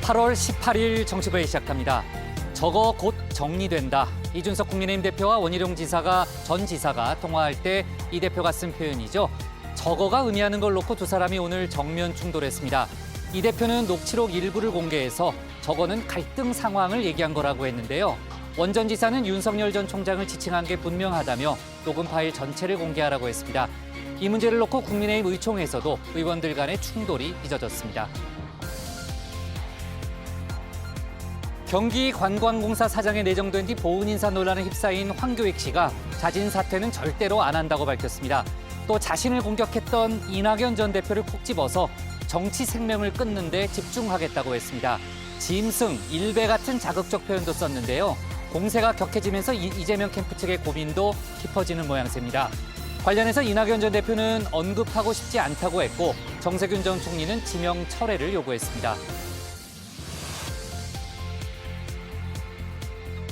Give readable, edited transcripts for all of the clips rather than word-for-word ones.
8월 18일 정치부회 시작합니다. 저거 곧 정리된다. 이준석 국민의힘 대표와 원희룡 지사가 전 지사가 통화할 때 이 대표가 쓴 표현이죠. 저거가 의미하는 걸 놓고 두 사람이 오늘 정면 충돌했습니다. 이 대표는 녹취록 일부를 공개해서 저거는 갈등 상황을 얘기한 거라고 했는데요. 원 전 지사는 윤석열 전 총장을 지칭한 게 분명하다며 녹음 파일 전체를 공개하라고 했습니다. 이 문제를 놓고 국민의힘 의총에서도 의원들 간의 충돌이 빚어졌습니다. 경기관광공사 사장에 내정된 뒤 보훈 인사 논란에 휩싸인 황교익 씨가 자진 사퇴는 절대로 안 한다고 밝혔습니다. 또 자신을 공격했던 이낙연 전 대표를 콕 집어서 정치 생명을 끊는 데 집중하겠다고 했습니다. 짐승, 일배 같은 자극적 표현도 썼는데요. 공세가 격해지면서 이재명 캠프 측의 고민도 깊어지는 모양새입니다. 관련해서 이낙연 전 대표는 언급하고 싶지 않다고 했고 정세균 전 총리는 지명 철회를 요구했습니다.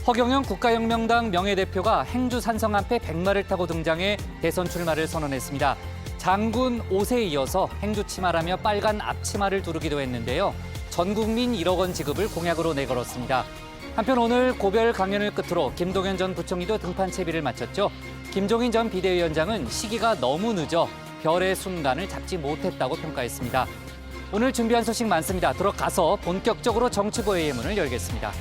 허경영 국가혁명당 명예대표가 행주 산성 앞에 백마를 타고 등장해 대선 출마를 선언했습니다. 장군 옷에 이어서 행주 치마라며 빨간 앞치마를 두르기도 했는데요. 전 국민 1억 원 지급을 공약으로 내걸었습니다. 한편 오늘 고별 강연을 끝으로 김동연 전 부총리도 등판 채비를 마쳤죠. 김종인 전 비대위원장은 시기가 너무 늦어 별의 순간을 잡지 못했다고 평가했습니다. 오늘 준비한 소식 많습니다. 들어가서 본격적으로 정치부회의 문을 열겠습니다.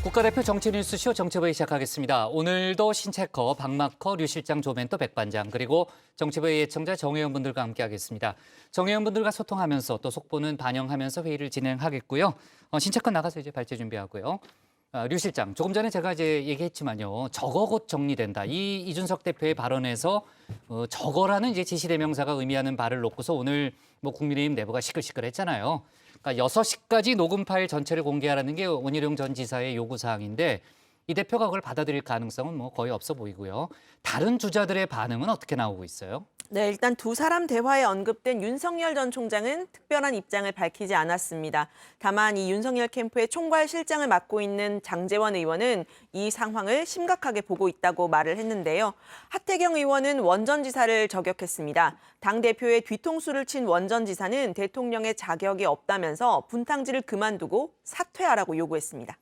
국가대표 정치뉴스쇼 정치부회 시작하겠습니다. 오늘도 신체커, 박마커, 류 실장, 조멘토, 백반장 그리고 정치부회 예청자 정의원분들과 함께하겠습니다. 정의원분들과 소통하면서 또 속보는 반영하면서 회의를 진행하겠고요. 신체커 나가서 이제 발제 준비하고요. 류 실장, 조금 전에 제가 이제 얘기했지만요. 저거 곧 정리된다. 이준석 대표의 발언에서 저거라는 이제 지시대명사가 의미하는 바를 놓고서 오늘 국민의힘 내부가 시끌시끌했잖아요. 그러니까 6시까지 녹음 파일 전체를 공개하라는 게 원희룡 전 지사의 요구사항인데 이 대표가 그걸 받아들일 가능성은 거의 없어 보이고요. 다른 주자들의 반응은 어떻게 나오고 있어요? 네, 일단 두 사람 대화에 언급된 윤석열 전 총장은 특별한 입장을 밝히지 않았습니다. 다만 이 윤석열 캠프의 총괄 실장을 맡고 있는 장제원 의원은 이 상황을 심각하게 보고 있다고 말을 했는데요. 하태경 의원은 원 전 지사를 저격했습니다. 당대표의 뒤통수를 친 원 전 지사는 대통령의 자격이 없다면서 분탕질을 그만두고 사퇴하라고 요구했습니다.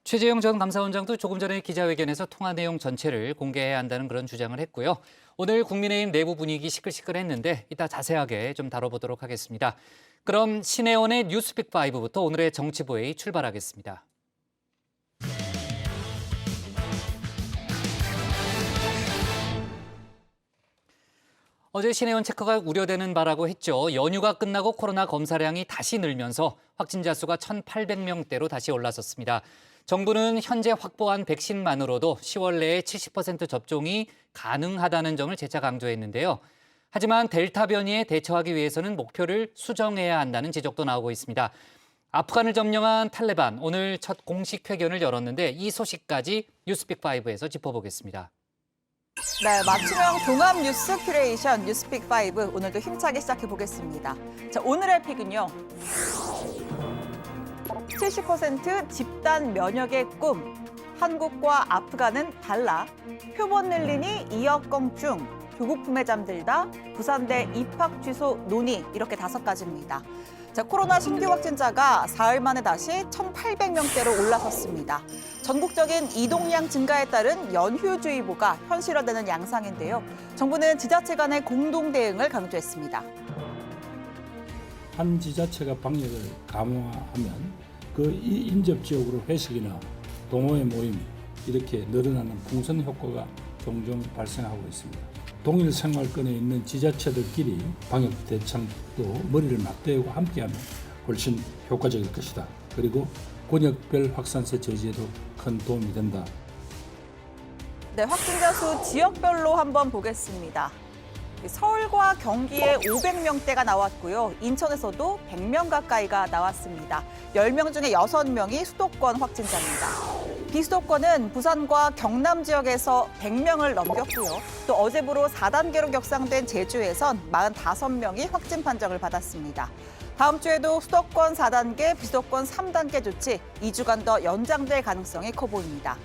최재형 전 감사원장도 조금 전에 기자회견에서 통화 내용 전체를 공개해야 한다는 그런 주장을 했고요. 오늘 국민의힘 내부 분위기 시끌시끌했는데 이따 자세하게 좀 다뤄보도록 하겠습니다. 그럼 신혜원의 뉴스픽5부터 오늘의 정치부회의 출발하겠습니다. 어제 신혜원 체크가 우려되는 바라고 했죠. 연휴가 끝나고 코로나 검사량이 다시 늘면서 확진자 수가 1,800명대로 다시 올라섰습니다. 정부는 현재 확보한 백신만으로도 10월 내에 70% 접종이 가능하다는 점을 재차 강조했는데요. 하지만 델타 변이에 대처하기 위해서는 목표를 수정해야 한다는 지적도 나오고 있습니다. 아프간을 점령한 탈레반, 오늘 첫 공식 회견을 열었는데 이 소식까지 뉴스픽5에서 짚어보겠습니다. 네, 맞춤형 종합 뉴스 큐레이션 뉴스픽5 오늘도 힘차게 시작해보겠습니다. 자, 오늘의 픽은요. 70% 집단 면역의 꿈, 한국과 아프간은 달라, 표본 늘리니 2억 건중, 교국품에 잠들다, 부산대 입학 취소 논의 이렇게 5가지입니다. 자, 코로나 신규 확진자가 사흘 만에 다시 1,800명대로 올라섰습니다. 전국적인 이동량 증가에 따른 연휴주의보가 현실화되는 양상인데요. 정부는 지자체 간의 공동 대응을 강조했습니다. 한 지자체가 방역을 강화하면 그 인접 지역으로 회식이나 동호회 모임 이렇게 늘어나는 풍선 효과가 종종 발생하고 있습니다. 동일 생활권에 있는 지자체들끼리 방역 대책도 머리를 맞대고 함께하면 훨씬 효과적일 것이다. 그리고 권역별 확산세 저지에도 큰 도움이 된다. 네, 확진자 수 지역별로 한번 보겠습니다. 서울과 경기에 500명대가 나왔고요. 인천에서도 100명 가까이가 나왔습니다. 10명 중에 6명이 수도권 확진자입니다. 비수도권은 부산과 경남 지역에서 100명을 넘겼고요. 또 어제부로 4단계로 격상된 제주에선 45명이 확진 판정을 받았습니다. 다음 주에도 수도권 4단계, 비수도권 3단계 조치 2주간 더 연장될 가능성이 커 보입니다.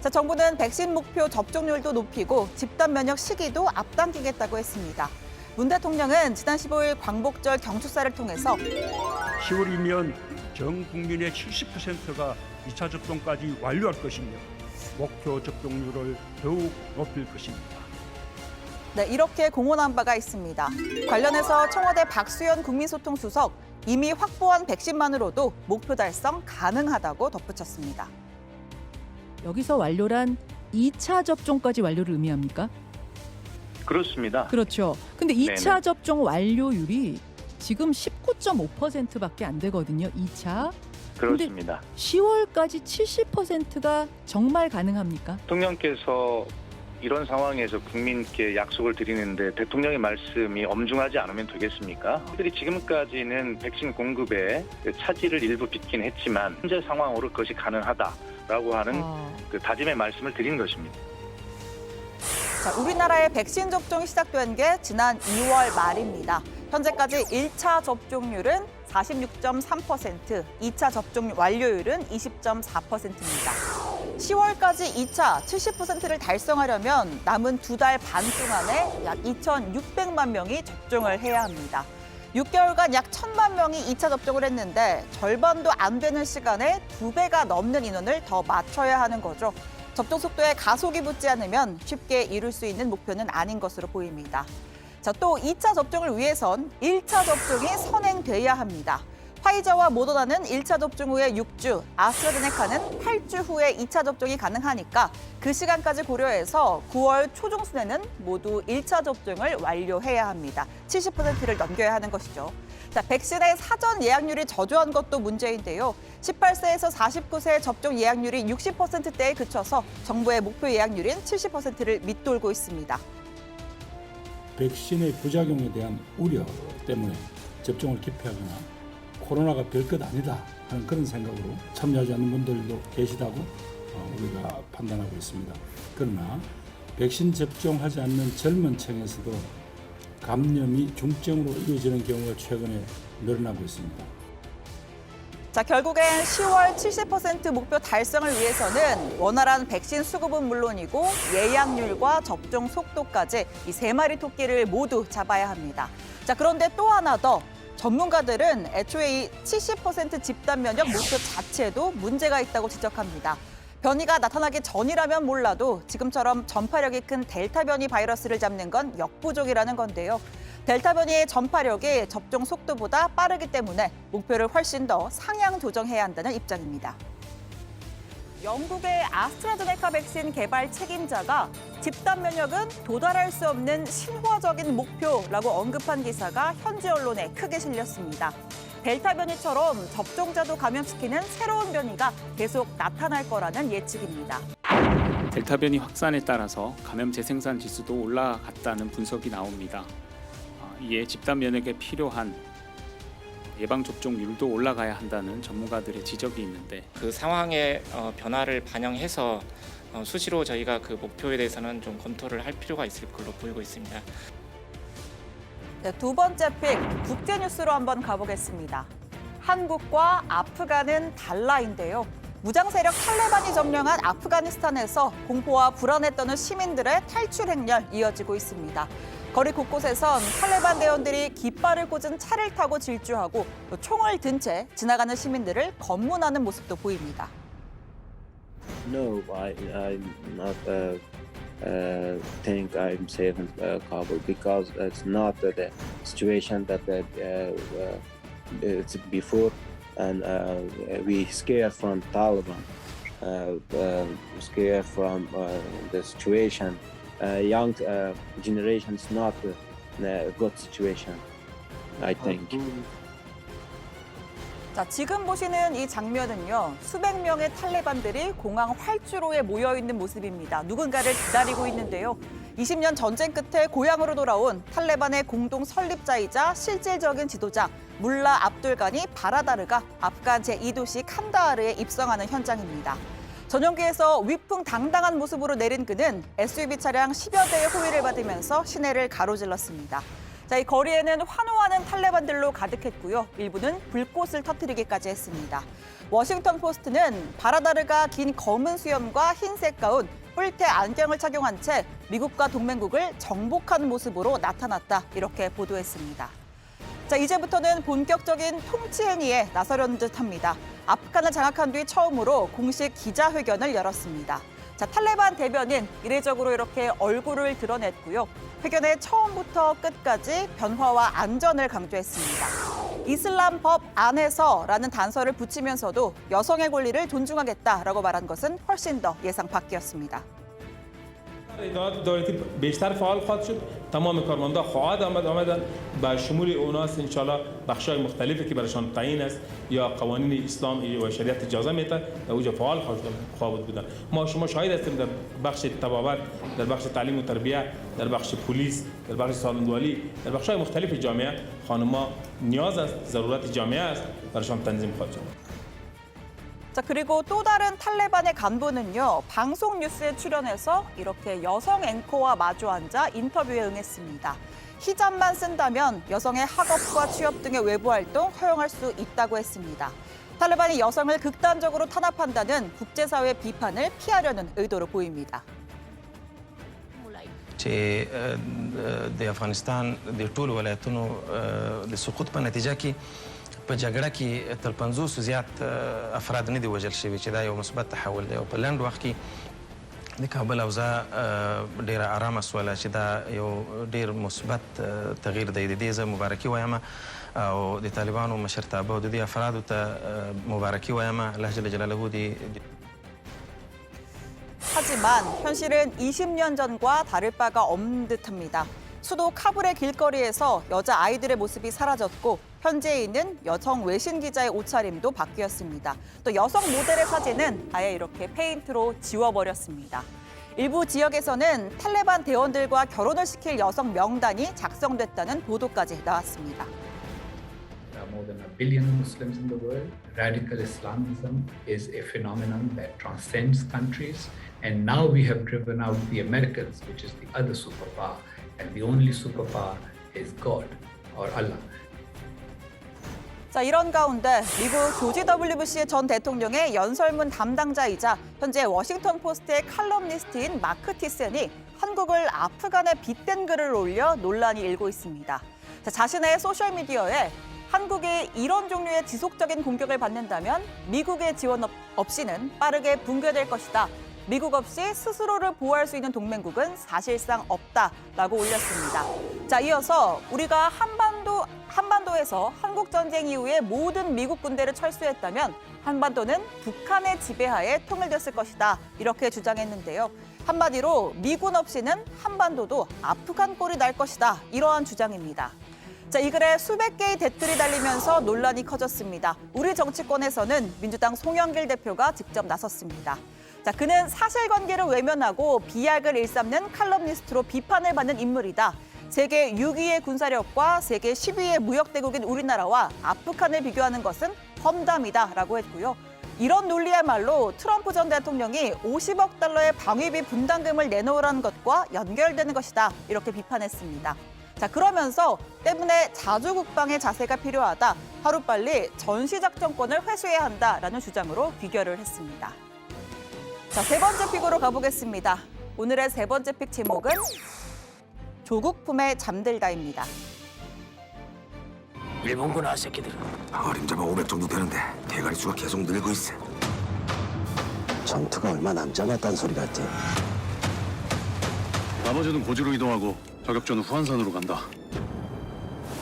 자, 정부는 백신 목표 접종률도 높이고 집단 면역 시기도 앞당기겠다고 했습니다. 문 대통령은 지난 15일 광복절 경축사를 통해서 10월이면 전 국민의 70%가 2차 접종까지 완료할 것이며 목표 접종률을 더욱 높일 것입니다. 네, 이렇게 공언한 바가 있습니다. 관련해서 청와대 박수현 국민소통수석 이미 확보한 백신만으로도 목표 달성 가능하다고 덧붙였습니다. 여기서 완료란 2차 접종까지 완료를 의미합니까? 그렇습니다. 그렇죠. 근데 2차 네네. 접종 완료율이 지금 19.5%밖에 안 되거든요. 2차. 그렇습니다. 10월까지 70%가 정말 가능합니까? 대통령께서 이런 상황에서 국민께 약속을 드리는데 대통령의 말씀이 엄중하지 않으면 되겠습니까? 그들이 지금까지는 백신 공급에 차질을 일부 빚긴 했지만 현재 상황으로 그것이 가능하다라고 하는 그 다짐의 말씀을 드린 것입니다. 자, 우리나라의 백신 접종이 시작된 게 지난 2월 말입니다. 현재까지 1차 접종률은 46.3%, 2차 접종 완료율은 20.4%입니다. 10월까지 2차 70%를 달성하려면 남은 2달 반 동안에 약 2,600만 명이 접종을 해야 합니다. 6개월간 약 1,000만 명이 2차 접종을 했는데 절반도 안 되는 시간에 2배가 넘는 인원을 더 맞춰야 하는 거죠. 접종 속도에 가속이 붙지 않으면 쉽게 이룰 수 있는 목표는 아닌 것으로 보입니다. 자, 또 2차 접종을 위해선 1차 접종이 선행돼야 합니다. 화이자와 모더나는 1차 접종 후에 6주, 아스트라제네카는 8주 후에 2차 접종이 가능하니까 그 시간까지 고려해서 9월 초중순에는 모두 1차 접종을 완료해야 합니다. 70%를 넘겨야 하는 것이죠. 자, 백신의 사전 예약률이 저조한 것도 문제인데요. 18세에서 49세 접종 예약률이 60%대에 그쳐서 정부의 목표 예약률인 70%를 밑돌고 있습니다. 백신의 부작용에 대한 우려 때문에 접종을 기피하거나 코로나가 별것 아니다 하는 그런 생각으로 참여하지 않는 분들도 계시다고 우리가 판단하고 있습니다. 그러나 백신 접종하지 않는 젊은 층에서도 감염이 중증으로 이어지는 경우가 최근에 늘어나고 있습니다. 자, 결국엔 10월 70% 목표 달성을 위해서는 원활한 백신 수급은 물론이고 예약률과 접종 속도까지 이 3마리 토끼를 모두 잡아야 합니다. 자, 그런데 또 하나 더. 전문가들은 애초에 이 70% 집단 면역 목표 자체도 문제가 있다고 지적합니다. 변이가 나타나기 전이라면 몰라도 지금처럼 전파력이 큰 델타 변이 바이러스를 잡는 건 역부족이라는 건데요. 델타 변이의 전파력이 접종 속도보다 빠르기 때문에 목표를 훨씬 더 상향 조정해야 한다는 입장입니다. 영국의 아스트라제네카 백신 개발 책임자가 집단 면역은 도달할 수 없는 신화적인 목표라고 언급한 기사가 현지 언론에 크게 실렸습니다. 델타 변이처럼 접종자도 감염시키는 새로운 변이가 계속 나타날 거라는 예측입니다. 델타 변이 확산에 따라서 감염 재생산 지수도 올라갔다는 분석이 나옵니다. 이에 집단 면역에 필요한 예방접종률도 올라가야 한다는 전문가들의 지적이 있는데 그 상황의 변화를 반영해서 수시로 저희가 그 목표에 대해서는 좀 검토를 할 필요가 있을 걸로 보이고 있습니다. 네, 두 번째 픽, 국제 뉴스로 한번 가보겠습니다. 한국과 아프간은 달라인데요. 무장 세력 탈레반이 점령한 아프가니스탄에서 공포와 불안에 떠는 시민들의 탈출 행렬 이어지고 있습니다. 거리 곳곳에선 탈레반 대원들이 깃발을 꽂은 차를 타고 질주하고 또 총을 든 채 지나가는 시민들을 검문하는 모습도 보입니다. No, I'm not think I'm safe in Kabul because it's not the situation that it's before, and we scared from Taliban, scared from the situation. Young generation is not a good situation, I think. 자, 지금 보시는 이 장면은요. 수백 명의 탈레반들이 공항 활주로에 모여 있는 모습입니다. 누군가를 기다리고 있는데요. 20년 전쟁 끝에 고향으로 돌아온 탈레반의 공동 설립자이자 실질적인 지도자 물라 압둘가니 바라다르가 아프간 제2도시 칸다하르에 입성하는 현장입니다. 전용기에서 위풍당당한 모습으로 내린 그는 SUV 차량 10여 대의 호위를 받으면서 시내를 가로질렀습니다. 자, 이 거리에는 환호하는 탈레반들로 가득했고요. 일부는 불꽃을 터뜨리기까지 했습니다. 워싱턴 포스트는 바라다르가 긴 검은 수염과 흰색 가운, 뿔테 안경을 착용한 채 미국과 동맹국을 정복한 모습으로 나타났다. 이렇게 보도했습니다. 자, 이제부터는 본격적인 통치 행위에 나서려는 듯합니다. 아프간을 장악한 뒤 처음으로 공식 기자회견을 열었습니다. 자, 탈레반 대변인 이례적으로 이렇게 얼굴을 드러냈고요. 회견의 처음부터 끝까지 변화와 안전을 강조했습니다. 이슬람 법 안에서라는 단서를 붙이면서도 여성의 권리를 존중하겠다라고 말한 것은 훨씬 더 예상 밖이었습니다. ادارات دولتی بیشتر فعال خواهد شد. تمام کارمندا خواهد آمدن با شمول اوناست ان شاء الله بخشای مختلفی که برایشان تعیین است یا قوانین اسلام و شریعت اجازه میده در اوجا فعال خواهد بودن. ما شما شاهد هستیم در بخش تبابت، در بخش تعلیم و تربیت، در بخش پلیس، در بخش سالمندوالی، در بخشای مختلف جامعه خانم‌ها نیاز است، ضرورت جامعه است برایشان تنظیم خواهد شد. 자, 그리고 또 다른 탈레반의 간부는요, 방송 뉴스에 출연해서 이렇게 여성 앵커와 마주 앉아 인터뷰에 응했습니다. 히잡만 쓴다면 여성의 학업과 취업 등의 외부 활동 허용할 수 있다고 했습니다. 탈레반이 여성을 극단적으로 탄압한다는 국제사회 비판을 피하려는 의도로 보입니다. چې د افغانستان د ټولو ولایتونو د سقوط په نتیجه کې په جګړه کې تر 50 زیات افراد نه دي وژل شوي چې دا یو مثبت تحول دی او په لنډ وخت کې د کابل اوضاع ډیره آرامه سوله چې دا یو ډیر مثبت تغییر دی. د دې زه مبارکي وایم او د طالبانو مشرتابه او د دې افرادو ته مبارکي وایم. الله جل جلاله دې 하지만 현실은 20년 전과 다를 바가 없는 듯합니다. 수도 카불의 길거리에서 여자 아이들의 모습이 사라졌고 현지에 있는 여성 외신 기자의 옷차림도 바뀌었습니다. 또 여성 모델의 사진은 아예 이렇게 페인트로 지워버렸습니다. 일부 지역에서는 탈레반 대원들과 결혼을 시킬 여성 명단이 작성됐다는 보도까지 나왔습니다. More than 1 billion Muslims in the world. Radical Islamism is a phenomenon that transcends countries. And now we have driven out the Americans, which is the other superpower. And the only superpower is God or Allah. 자, 이런 가운데 미국 조지 W. 부시 전 대통령의 연설문 담당자이자 현재 워싱턴 포스트의 칼럼니스트인 마크 티센이 한국을 아프간에 빗댄 글을 올려 논란이 일고 있습니다. 자, 자신의 소셜미디어에 한국이 이런 종류의 지속적인 공격을 받는다면 미국의 지원 없이는 빠르게 붕괴될 것이다. 미국 없이 스스로를 보호할 수 있는 동맹국은 사실상 없다라고 올렸습니다. 자, 이어서 우리가 한반도에서 한국 전쟁 이후에 모든 미국 군대를 철수했다면 한반도는 북한의 지배하에 통일됐을 것이다. 이렇게 주장했는데요. 한마디로 미군 없이는 한반도도 아프간 꼴이 날 것이다. 이러한 주장입니다. 자, 이 글에 수백 개의 댓글이 달리면서 논란이 커졌습니다. 우리 정치권에서는 민주당 송영길 대표가 직접 나섰습니다. 자, 그는 사실관계를 외면하고 비약을 일삼는 칼럼니스트로 비판을 받는 인물이다. 세계 6위의 군사력과 세계 10위의 무역대국인 우리나라와 아프간을 비교하는 것은 험담이다라고 했고요. 이런 논리야말로 트럼프 전 대통령이 50억 달러의 방위비 분담금을 내놓으라는 것과 연결되는 것이다. 이렇게 비판했습니다. 자, 그러면서 때문에 자주국방의 자세가 필요하다. 하루빨리 전시작전권을 회수해야 한다라는 주장으로 귀결을 했습니다. 자, 세 번째 픽으로 가보겠습니다. 오늘의 세 번째 픽 제목은 조국 품에 잠들다입니다. 일본군 아새끼들은 어림잡아 500 정도 되는데 대가리 수가 계속 늘고 있어. 전투가 얼마 남지 않았다는 소리 같지. 나머지는 고지로 이동하고 저격전은 후한산으로 간다.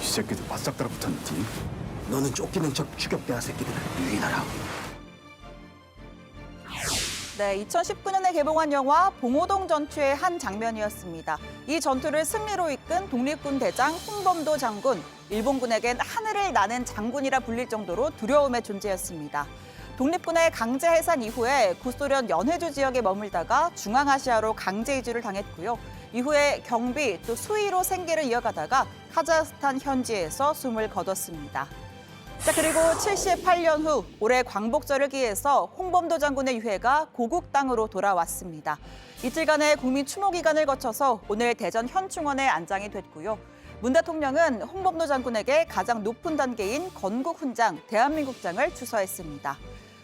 이 새끼들 바싹 달아붙었지. 너는 쫓기는 척 추격대하 새끼들을 유인하라. 네, 2019년에 개봉한 영화 봉오동 전투의 한 장면이었습니다. 이 전투를 승리로 이끈 독립군 대장 홍범도 장군, 일본군에겐 하늘을 나는 장군이라 불릴 정도로 두려움의 존재였습니다. 독립군의 강제 해산 이후에 구소련 연해주 지역에 머물다가 중앙아시아로 강제 이주를 당했고요. 이후에 경비 또 수위로 생계를 이어가다가 카자흐스탄 현지에서 숨을 거뒀습니다. 자, 그리고 78년 후 올해 광복절을 기해서 홍범도 장군의 유해가 고국 땅으로 돌아왔습니다. 이틀간의 국민 추모 기간을 거쳐서 오늘 대전 현충원에 안장이 됐고요. 문 대통령은 홍범도 장군에게 가장 높은 단계인 건국 훈장, 대한민국장을 추서했습니다.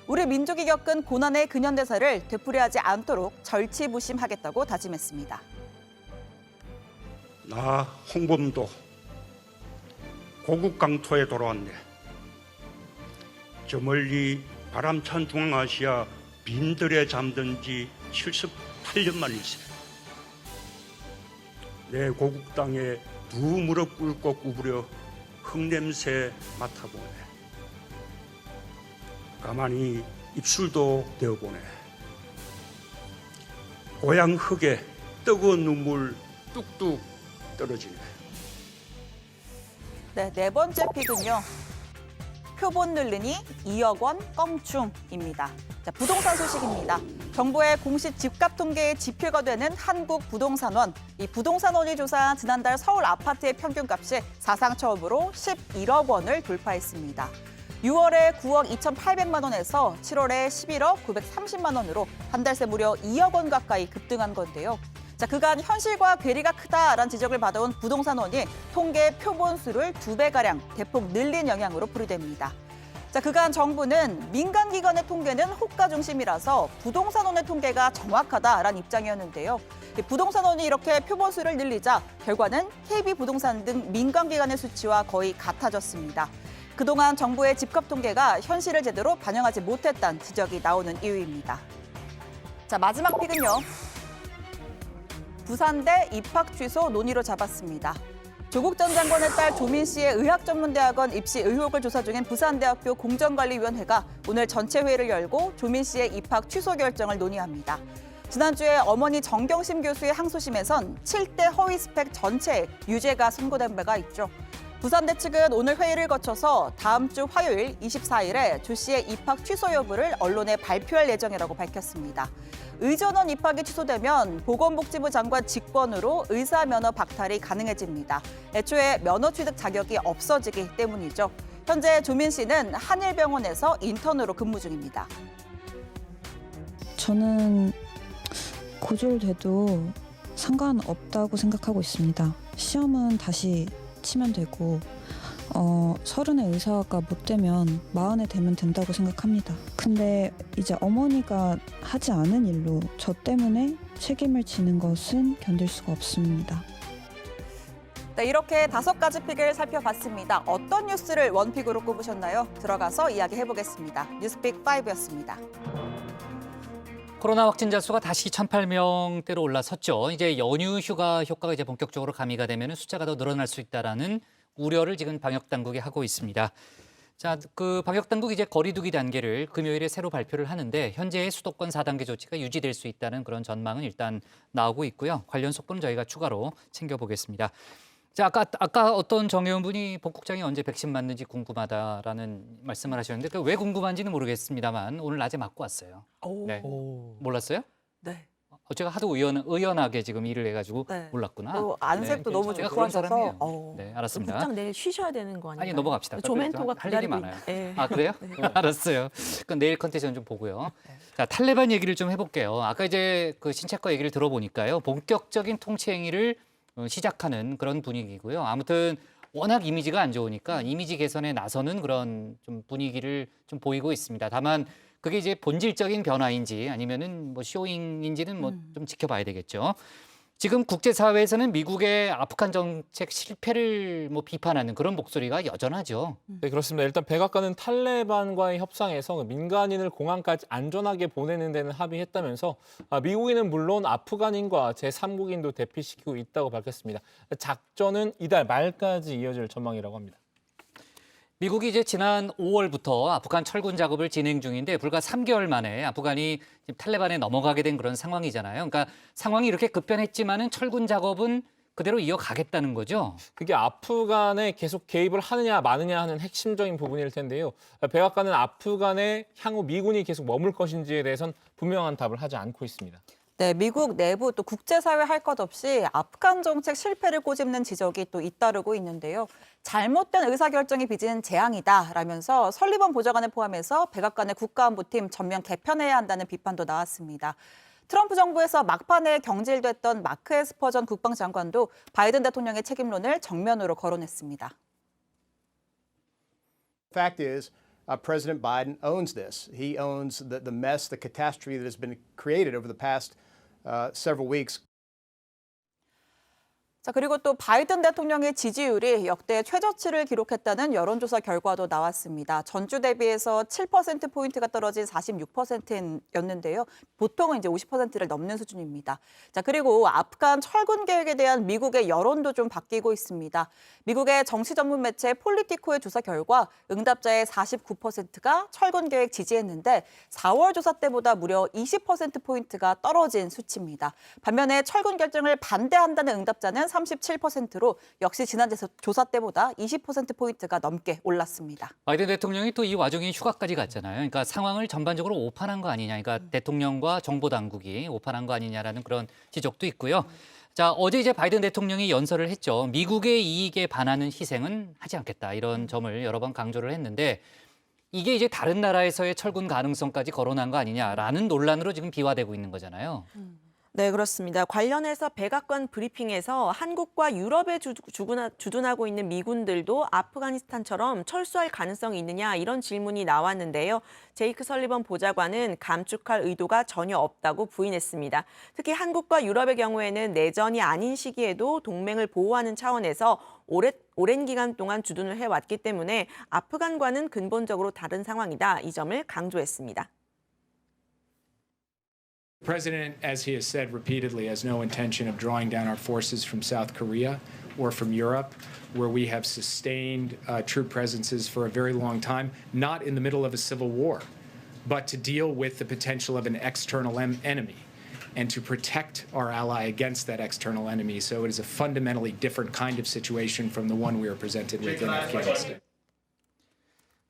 우리 민족이 겪은 고난의 근현대사를 되풀이하지 않도록 절치부심하겠다고 다짐했습니다. 나 홍범도 고국 강토에 돌아왔네. 저 멀리 바람찬 중앙아시아 빈들에 잠든 지 78년 만일세. 내 고국 땅에 두 무릎 꿇고 구부려 흙냄새 맡아보네. 가만히 입술도 대어보네. 고향 흙에 뜨거운 눈물 뚝뚝 떨어지네. 네, 네 번째 픽은요. 표본 늘리니 2억 원 껑충입니다. 자, 부동산 소식입니다. 정부의 공식 집값 통계의 지표가 되는 한국부동산원. 이 부동산원이 조사한 지난달 서울 아파트의 평균값이 사상 처음으로 11억 원을 돌파했습니다. 6월에 9억 2,800만 원에서 7월에 11억 930만 원으로 한 달 새 무려 2억 원 가까이 급등한 건데요. 자, 그간 현실과 괴리가 크다라는 지적을 받아온 부동산원이 통계 표본수를 2배가량 대폭 늘린 영향으로 풀이됩니다. 자, 그간 정부는 민간기관의 통계는 호가 중심이라서 부동산원의 통계가 정확하다라는 입장이었는데요. 부동산원이 이렇게 표본수를 늘리자 결과는 KB부동산 등 민간기관의 수치와 거의 같아졌습니다. 그동안 정부의 집값 통계가 현실을 제대로 반영하지 못했다는 지적이 나오는 이유입니다. 자, 마지막 픽은요. 부산대 입학 취소 논의로 잡았습니다. 조국 전 장관의 딸 조민 씨의 의학전문대학원 입시 의혹을 조사 중인 부산대학교 공정관리위원회가 오늘 전체 회의를 열고 조민 씨의 입학 취소 결정을 논의합니다. 지난주에 어머니 정경심 교수의 항소심에선 7대 허위 스펙 전체에 유죄가 선고된 바가 있죠. 부산대 측은 오늘 회의를 거쳐서 다음 주 화요일 24일에 조 씨의 입학 취소 여부를 언론에 발표할 예정이라고 밝혔습니다. 의전원 입학이 취소되면 보건복지부 장관 직권으로 의사 면허 박탈이 가능해집니다. 애초에 면허 취득 자격이 없어지기 때문이죠. 현재 조민 씨는 한일병원에서 인턴으로 근무 중입니다. 저는 고졸돼도 상관없다고 생각하고 있습니다. 시험은 다시 치면 되고 30에 의사가 못 되면 40에 되면 된다고 생각합니다. 근데 이제 어머니가 하지 않은 일로 저 때문에 책임을 지는 것은 견딜 수가 없습니다. 네, 이렇게 5가지 픽을 살펴봤습니다. 어떤 뉴스를 원픽으로 꼽으셨나요? 들어가서 이야기해보겠습니다. 뉴스픽 5였습니다. 코로나 확진자 수가 다시 1,008명대로 올라섰죠. 이제 연휴 휴가 효과가 이제 본격적으로 가미가 되면 숫자가 더 늘어날 수 있다라는 우려를 지금 방역 당국이 하고 있습니다. 자, 그 방역 당국이 이제 거리두기 단계를 금요일에 새로 발표를 하는데 현재의 수도권 4단계 조치가 유지될 수 있다는 그런 전망은 일단 나오고 있고요. 관련 속보는 저희가 추가로 챙겨보겠습니다. 자, 아까 어떤 정의원분이 복국장이 언제 백신 맞는지 궁금하다라는 말씀을 하셨는데 왜 궁금한지는 모르겠습니다만 오늘 낮에 맞고 왔어요. 네. 몰랐어요? 네. 제가 하도 의연하게 지금 일을 해가지고 네. 몰랐구나. 안색도 너무 제가 그런 좋아하셔서. 사람이에요. 네, 알았습니다. 국장 내일 쉬셔야 되는 거 아니에요? 아니 넘어갑시다. 조멘토가 할 일이 기다리고 많아요. 네. 아 그래요? 알았어요. 그럼 내일 컨텐츠는 좀 보고요. 자, 탈레반 얘기를 좀 해볼게요. 아까 이제 그 신체과 얘기를 들어보니까요, 본격적인 통치 행위를 시작하는 그런 분위기고요. 아무튼 워낙 이미지가 안 좋으니까 이미지 개선에 나서는 그런 좀 분위기를 좀 보이고 있습니다. 다만 그게 이제 본질적인 변화인지 아니면은 뭐 쇼잉인지는 뭐 좀 지켜봐야 되겠죠. 지금 국제사회에서는 미국의 아프간 정책 실패를 뭐 비판하는 그런 목소리가 여전하죠. 네, 그렇습니다. 일단 백악관은 탈레반과의 협상에서 민간인을 공항까지 안전하게 보내는 데는 합의했다면서 미국인은 물론 아프간인과 제3국인도 대피시키고 있다고 밝혔습니다. 작전은 이달 말까지 이어질 전망이라고 합니다. 미국이 이제 지난 5월부터 아프간 철군 작업을 진행 중인데 불과 3개월 만에 아프간이 지금 탈레반에 넘어가게 된 그런 상황이잖아요. 그러니까 상황이 이렇게 급변했지만은 철군 작업은 그대로 이어가겠다는 거죠. 그게 아프간에 계속 개입을 하느냐 마느냐 하는 핵심적인 부분일 텐데요. 백악관은 아프간에 향후 미군이 계속 머물 것인지에 대해선 분명한 답을 하지 않고 있습니다. 네, 미국 내부 또 국제사회 할 것 없이 아프간 정책 실패를 꼬집는 지적이 또 잇따르고 있는데요. 잘못된 의사결정이 빚은 재앙이다라면서 설리번 보좌관을 포함해서 백악관의 국가안보팀 전면 개편해야 한다는 비판도 나왔습니다. 트럼프 정부에서 막판에 경질됐던 마크 에스퍼 전 국방장관도 바이든 대통령의 책임론을 정면으로 거론했습니다. Fact is, President Biden owns this. He owns the mess, the catastrophe that has been created over the past several weeks. 자, 그리고 또 바이든 대통령의 지지율이 역대 최저치를 기록했다는 여론조사 결과도 나왔습니다. 전주 대비해서 7%포인트가 떨어진 46%였는데요. 보통은 이제 50%를 넘는 수준입니다. 자, 그리고 아프간 철군 계획에 대한 미국의 여론도 좀 바뀌고 있습니다. 미국의 정치 전문 매체 폴리티코의 조사 결과 응답자의 49%가 철군 계획 지지했는데 4월 조사 때보다 무려 20%포인트가 떨어진 수치입니다. 반면에 철군 결정을 반대한다는 응답자는 37%로 역시 지난 조사 때보다 20%포인트가 넘게 올랐습니다. 바이든 대통령이 또 이 와중에 휴가까지 갔잖아요. 그러니까 상황을 전반적으로 오판한 거 아니냐. 그러니까 대통령과 정보당국이 오판한 거 아니냐라는 그런 지적도 있고요. 자, 어제 이제 바이든 대통령이 연설을 했죠. 미국의 이익에 반하는 희생은 하지 않겠다. 이런 점을 여러 번 강조를 했는데 이게 이제 다른 나라에서의 철군 가능성까지 거론한 거 아니냐라는 논란으로 지금 비화되고 있는 거잖아요. 네, 그렇습니다. 관련해서 백악관 브리핑에서 한국과 유럽에 주둔하고 있는 미군들도 아프가니스탄처럼 철수할 가능성이 있느냐 이런 질문이 나왔는데요. 제이크 설리번 보좌관은 감축할 의도가 전혀 없다고 부인했습니다. 특히 한국과 유럽의 경우에는 내전이 아닌 시기에도 동맹을 보호하는 차원에서 오랜 기간 동안 주둔을 해왔기 때문에 아프간과는 근본적으로 다른 상황이다. 이 점을 강조했습니다. The President, as he has said repeatedly, has no intention of drawing down our forces from South Korea or from Europe, where we have sustained troop presences for a very long time, not in the middle of a civil war, but to deal with the potential of an external enemy and to protect our ally against that external enemy. So it is a fundamentally different kind of situation from the one we are presented with in Afghanistan.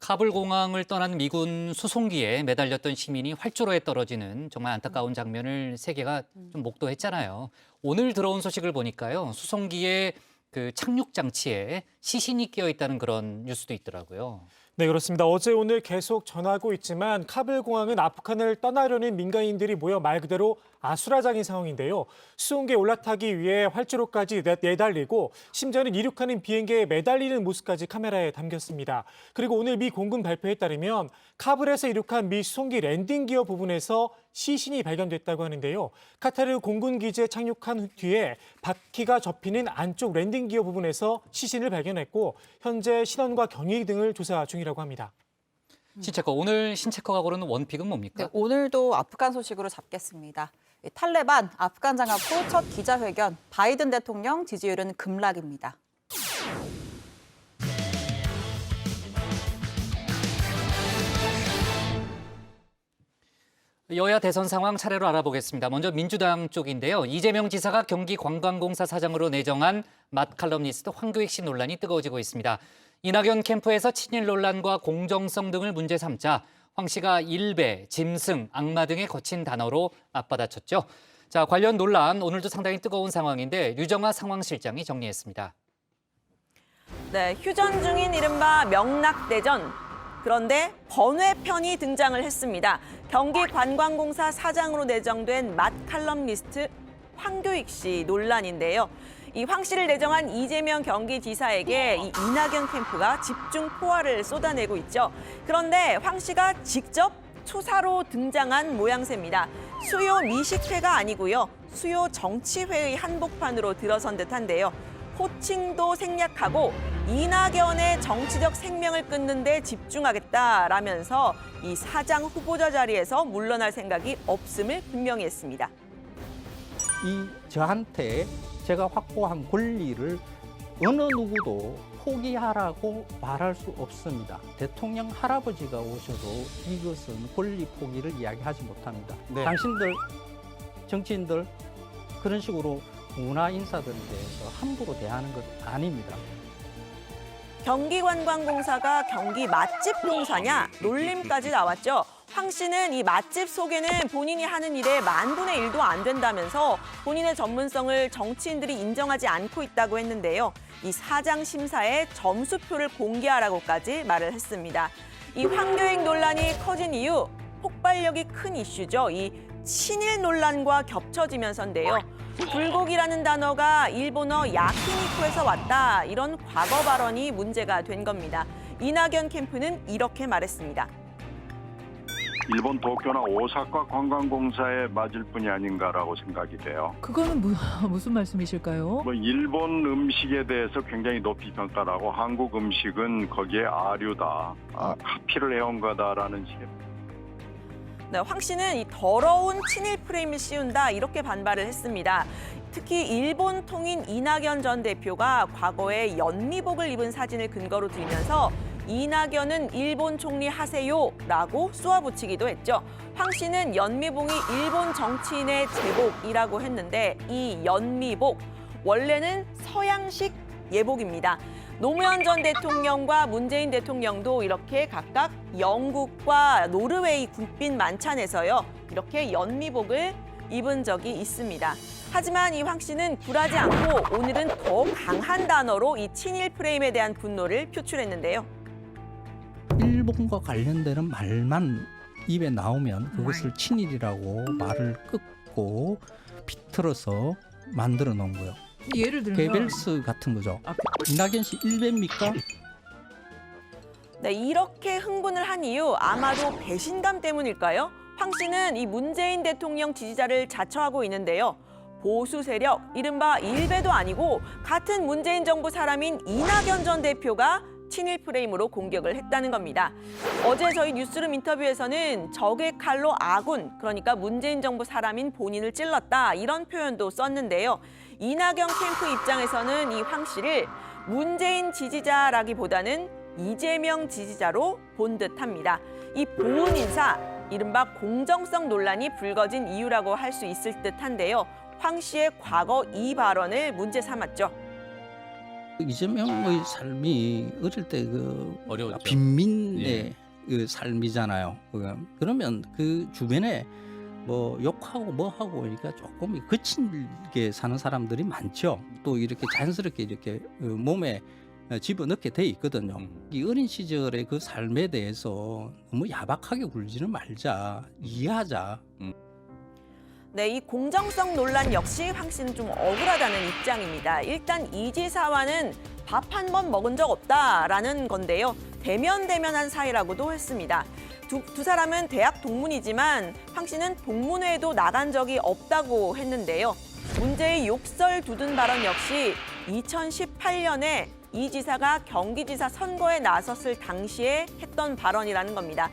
카불 공항을 떠난 미군 수송기에 매달렸던 시민이 활주로에 떨어지는 정말 안타까운 장면을 세계가 좀 목도했잖아요. 오늘 들어온 소식을 보니까요. 수송기의 그 착륙 장치에 시신이 끼어 있다는 그런 뉴스도 있더라고요. 네, 그렇습니다. 어제 오늘 계속 전하고 있지만 카불 공항은 아프간을 떠나려는 민간인들이 모여 말 그대로 아수라장인 상황인데요. 수송기에 올라타기 위해 활주로까지 내달리고 심지어는 이륙하는 비행기에 매달리는 모습까지 카메라에 담겼습니다. 그리고 오늘 미 공군 발표에 따르면 카불에서 이륙한 미 수송기 랜딩 기어 부분에서 시신이 발견됐다고 하는데요. 카타르 공군 기지에 착륙한 뒤에 바퀴가 접히는 안쪽 랜딩 기어 부분에서 시신을 발견했고 현재 신원과 경위 등을 조사 중이라고 합니다. 신체커, 오늘 신체커가 고르는 원픽은 뭡니까? 네, 오늘도 아프간 소식으로 잡겠습니다. 탈레반 아프간 장악 후 첫 기자회견, 바이든 대통령 지지율은 급락입니다. 여야 대선 상황 차례로 알아보겠습니다. 먼저 민주당 쪽인데요. 이재명 지사가 경기관광공사 사장으로 내정한 맛칼럼니스트 황교익 씨 논란이 뜨거워지고 있습니다. 이낙연 캠프에서 친일 논란과 공정성 등을 문제 삼자 황 씨가 일배, 짐승, 악마 등의 거친 단어로 맞받아쳤죠. 자, 관련 논란 오늘도 상당히 뜨거운 상황인데 류정아 상황실장이 정리했습니다. 네, 휴전 중인 이른바 명락대전. 그런데 번외편이 등장을 했습니다. 경기관광공사 사장으로 내정된 맛칼럼니스트 황교익 씨 논란인데요. 이 황 씨를 내정한 이재명 경기지사에게 이 이낙연 캠프가 집중 포화를 쏟아내고 있죠. 그런데 황 씨가 직접 초사로 등장한 모양새입니다. 수요 미식회가 아니고요. 수요 정치회의 한복판으로 들어선 듯한데요. 호칭도 생략하고 이낙연의 정치적 생명을 끊는 데 집중하겠다라면서 이 사장 후보자 자리에서 물러날 생각이 없음을 분명히 했습니다. 저한테 제가 확보한 권리를 어느 누구도 포기하라고 말할 수 없습니다. 대통령 할아버지가 오셔도 이것은 권리 포기를 이야기하지 못합니다. 네. 당신들, 정치인들 그런 식으로 문화 인사들에 대해서 함부로 대하는 것 아닙니다. 경기관광공사가 경기 맛집 공사냐 놀림까지 나왔죠. 황 씨는 이 맛집 소개는 본인이 하는 일의 1/1000도 안 된다면서 본인의 전문성을 정치인들이 인정하지 않고 있다고 했는데요. 이 사장 심사에 점수표를 공개하라고까지 말을 했습니다. 이 황교익 논란이 커진 이유 폭발력이 큰 이슈죠. 이 친일 논란과 겹쳐지면서인데요. 불고기라는 단어가 일본어 야키니쿠에서 왔다. 이런 과거 발언이 문제가 된 겁니다. 이낙연 캠프는 이렇게 말했습니다. 일본 도쿄나 오사카 관광공사에 맞을 뿐이 아닌가라고 생각이 돼요. 그거는 무슨 말씀이실까요? 일본 음식에 대해서 굉장히 높이 평가를 하고 한국 음식은 거기에 아류다, 카피를 해온 거다라는 식의. 네, 황 씨는 이 더러운 친일 프레임을 씌운다 이렇게 반발을 했습니다. 특히 일본 통인 이낙연 전 대표가 과거에 연미복을 입은 사진을 근거로 들면서 이낙연은 일본 총리 하세요라고 쏘아붙이기도 했죠. 황 씨는 연미복이 일본 정치인의 제복이라고 했는데 이 연미복 원래는 서양식 예복입니다. 노무현 전 대통령과 문재인 대통령도 이렇게 각각 영국과 노르웨이 국빈 만찬에서요. 이렇게 연미복을 입은 적이 있습니다. 하지만 이 황 씨는 굴하지 않고 오늘은 더 강한 단어로 이 친일 프레임에 대한 분노를 표출했는데요. 일본과 관련되는 말만 입에 나오면 그것을 친일이라고 말을 끊고 비틀어서 만들어 놓은 거예요. 예를 들면 게벨스 같은 거죠. 이낙연 씨 일배입니까? 네, 이렇게 흥분을 한 이유 아마도 배신감 때문일까요? 황 씨는 이 문재인 대통령 지지자를 자처하고 있는데요. 보수 세력, 이른바 일배도 아니고 같은 문재인 정부 사람인 이낙연 전 대표가 친일 프레임으로 공격을 했다는 겁니다. 어제 저희 뉴스룸 인터뷰에서는 적의 칼로 아군, 그러니까 문재인 정부 사람인 본인을 찔렀다 이런 표현도 썼는데요. 이낙연 캠프 입장에서는 이 황 씨를 문재인 지지자라기보다는 이재명 지지자로 본 듯합니다. 이 보훈 인사, 이른바 공정성 논란이 불거진 이유라고 할 수 있을 듯한데요. 황 씨의 과거 이 발언을 문제 삼았죠. 이재명의 삶이 어릴 때 어려웠죠. 빈민의 그 삶이잖아요. 그러면 그 주변에 뭐 욕하고 뭐 하고 그러니까 조금 거칠게 사는 사람들이 많죠. 또 이렇게 자연스럽게 이렇게 몸에 집어넣게 돼 있거든요. 이 어린 시절의 그 삶에 대해서 너무 야박하게 굴지는 말자, 이해하자. 네, 이 공정성 논란 역시 황 씨는 좀 억울하다는 입장입니다. 일단 이 지사와는 밥 한 번 먹은 적 없다라는 건데요. 대면한 사이라고도 했습니다. 두 사람은 대학 동문이지만 황 씨는 동문회에도 나간 적이 없다고 했는데요. 문제의 욕설 두둔 발언 역시 2018년에 이 지사가 경기지사 선거에 나섰을 당시에 했던 발언이라는 겁니다.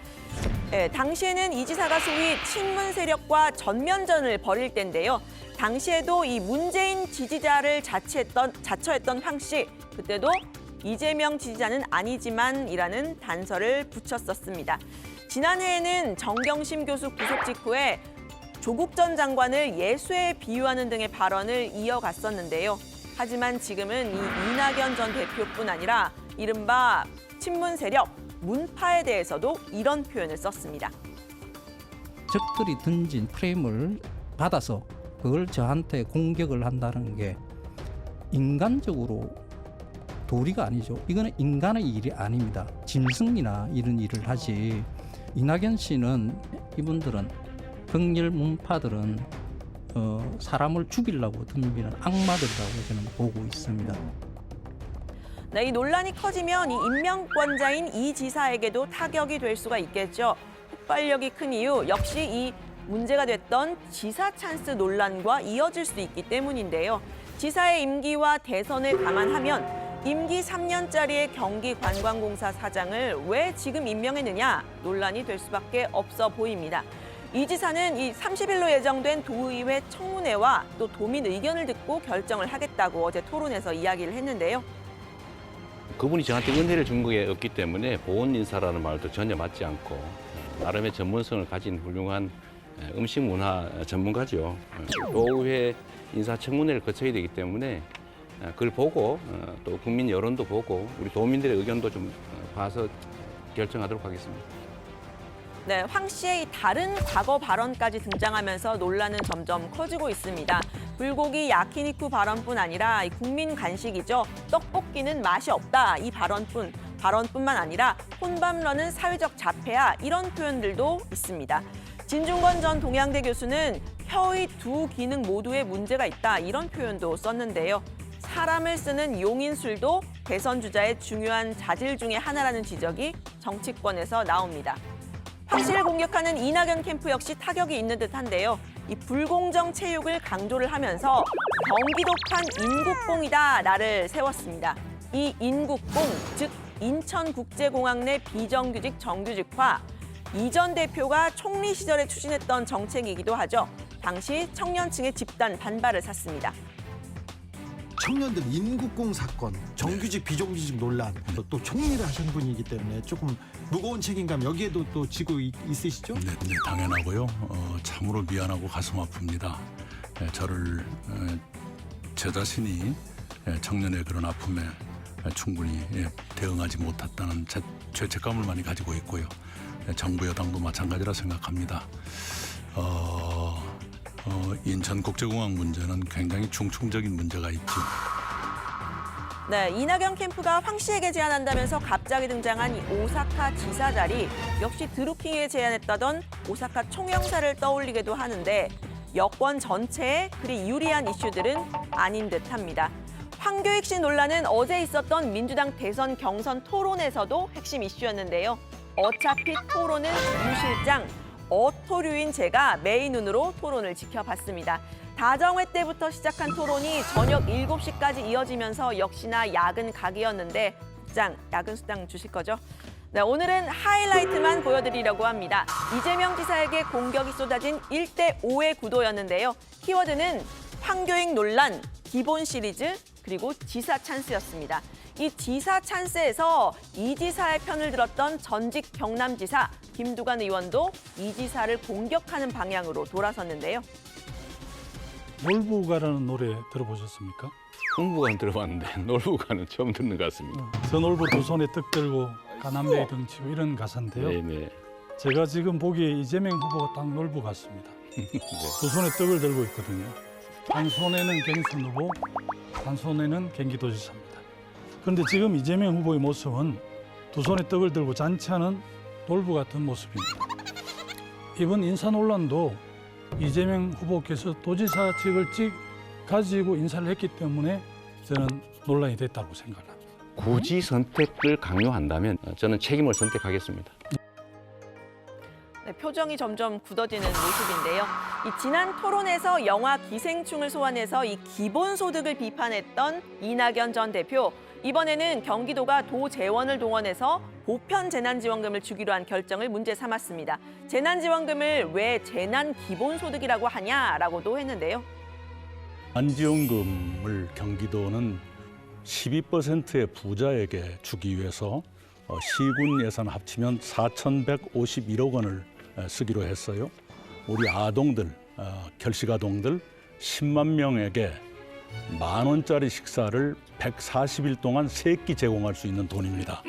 네, 당시에는 이 지사가 소위 친문 세력과 전면전을 벌일 때인데요. 당시에도 이 문재인 지지자를 자처했던 황 씨, 그때도 이재명 지지자는 아니지만이라는 단서를 붙였었습니다. 지난해에는 정경심 교수 구속 직후에 조국 전 장관을 예수에 비유하는 등의 발언을 이어갔었는데요. 하지만 지금은 이 이낙연 전 대표뿐 아니라 이른바 친문 세력, 문파에 대해서도 이런 표현을 썼습니다. 적들이 던진 프레임을 받아서 그걸 저한테 공격을 한다는 게 인간적으로 도리가 아니죠. 이거는 인간의 일이 아닙니다. 짐승이나 이런 일을 하지. 이낙연 씨는 이분들은 극렬 문파들은 사람을 죽이려고 덤비는 악마들이라고 저는 보고 있습니다. 네, 이 논란이 커지면 이 임명권자인 이 지사에게도 타격이 될 수가 있겠죠. 폭발력이 큰 이유 역시 이 문제가 됐던 지사 찬스 논란과 이어질 수 있기 때문인데요. 지사의 임기와 대선을 감안하면 임기 3년짜리의 경기관광공사 사장을 왜 지금 임명했느냐 논란이 될 수밖에 없어 보입니다. 이 지사는 이 30일로 예정된 도의회 청문회와 또 도민 의견을 듣고 결정을 하겠다고 어제 토론에서 이야기를 했는데요. 그분이 저한테 은혜를 준 게 없기 때문에 보훈 인사라는 말도 전혀 맞지 않고 나름의 전문성을 가진 훌륭한 음식 문화 전문가죠. 도의회 인사청문회를 거쳐야 되기 때문에 그걸 보고 또 국민 여론도 보고 우리 도민들의 의견도 좀 봐서 결정하도록 하겠습니다. 네, 황 씨의 이 다른 과거 발언까지 등장하면서 논란은 점점 커지고 있습니다. 불고기 야키니쿠 발언뿐 아니라 이 국민 간식이죠. 떡볶이는 맛이 없다. 이 발언뿐만 아니라 혼밥러는 사회적 자폐야. 이런 표현들도 있습니다. 진중권 전 동양대 교수는 혀의 두 기능 모두에 문제가 있다 이런 표현도 썼는데요. 사람을 쓰는 용인술도 대선 주자의 중요한 자질 중에 하나라는 지적이 정치권에서 나옵니다. 황 씨를 공격하는 이낙연 캠프 역시 타격이 있는 듯한데요. 이 불공정 체육을 강조를 하면서 경기도판 인국공이다 나를 세웠습니다. 이 인국공, 즉 인천국제공항 내 비정규직 정규직화, 이 전 대표가 총리 시절에 추진했던 정책이기도 하죠. 당시 청년층의 집단 반발을 샀습니다. 청년들 인국공 사건, 정규직 비정규직 논란, 또 총리를 하신 분이기 때문에 조금 무거운 책임감 여기에도 또 지고 있으시죠? 네, 당연하고요. 참으로 미안하고 가슴 아픕니다. 저를 제 자신이 청년의 그런 아픔에 충분히 대응하지 못했다는 죄책감을 많이 가지고 있고요. 정부 여당도 마찬가지라 생각합니다. 인천국제공항 문제는 굉장히 중증적인 문제가 있죠. 네, 이낙연 캠프가 황 씨에게 제안한다면서 갑자기 등장한 이 오사카 지사 자리, 역시 드루킹에게 제안했다던 오사카 총영사를 떠올리기도 하는데 여권 전체에 그리 유리한 이슈들은 아닌 듯합니다. 황교익 씨 논란은 어제 있었던 민주당 대선 경선 토론에서도 핵심 이슈였는데요. 어차피 토론은 유 실장, 어토류인 제가 메인 눈으로 토론을 지켜봤습니다. 다정회 때부터 시작한 토론이 저녁 7시까지 이어지면서 역시나 야근 각이었는데 국장, 야근 수당 주실 거죠? 네, 오늘은 하이라이트만 보여드리려고 합니다. 이재명 지사에게 공격이 쏟아진 1대5의 구도였는데요. 키워드는 황교익 논란, 기본 시리즈, 그리고 지사 찬스였습니다. 이 지사 찬스에서 이 지사의 편을 들었던 전직 경남지사 김두관 의원도 이 지사를 공격하는 방향으로 돌아섰는데요. 놀부가라는 노래 들어보셨습니까? 흥부가는 들어봤는데 놀부가는 처음 듣는 것 같습니다. 저 놀부 두 손에 떡 들고 가남매의 덩치고 이런 가사인데요. 네네. 제가 지금 보기에 이재명 후보가 딱 놀부 같습니다. 네. 두 손에 떡을 들고 있거든요. 한 손에는 경선 후보, 한 손에는 경기도지사입니다. 그런데 지금 이재명 후보의 모습은 두 손에 떡을 들고 잔치하는 놀부 같은 모습입니다. 이번 인사 논란도 이재명 후보께서 도지사직을 가지고 인사를 했기 때문에 저는 논란이 됐다고 생각합니다. 굳이 선택을 강요한다면 저는 책임을 선택하겠습니다. 네, 표정이 점점 굳어지는 모습인데요. 이 지난 토론에서 영화 기생충을 소환해서 이 기본소득을 비판했던 이낙연 전 대표. 이번에는 경기도가 도재원을 동원해서 보편 재난지원금을 주기로 한 결정을 문제 삼았습니다. 재난지원금을 왜 재난기본소득이라고 하냐라고도 했는데요. 재난지원금을 경기도는 12%의 부자에게 주기 위해서 시군 예산 합치면 4,151억 원을 쓰기로 했어요. 우리 아동들, 결식아동들 10만 명에게 10,000원짜리 식사를 140일 동안 3끼 제공할 수 있는 돈입니다.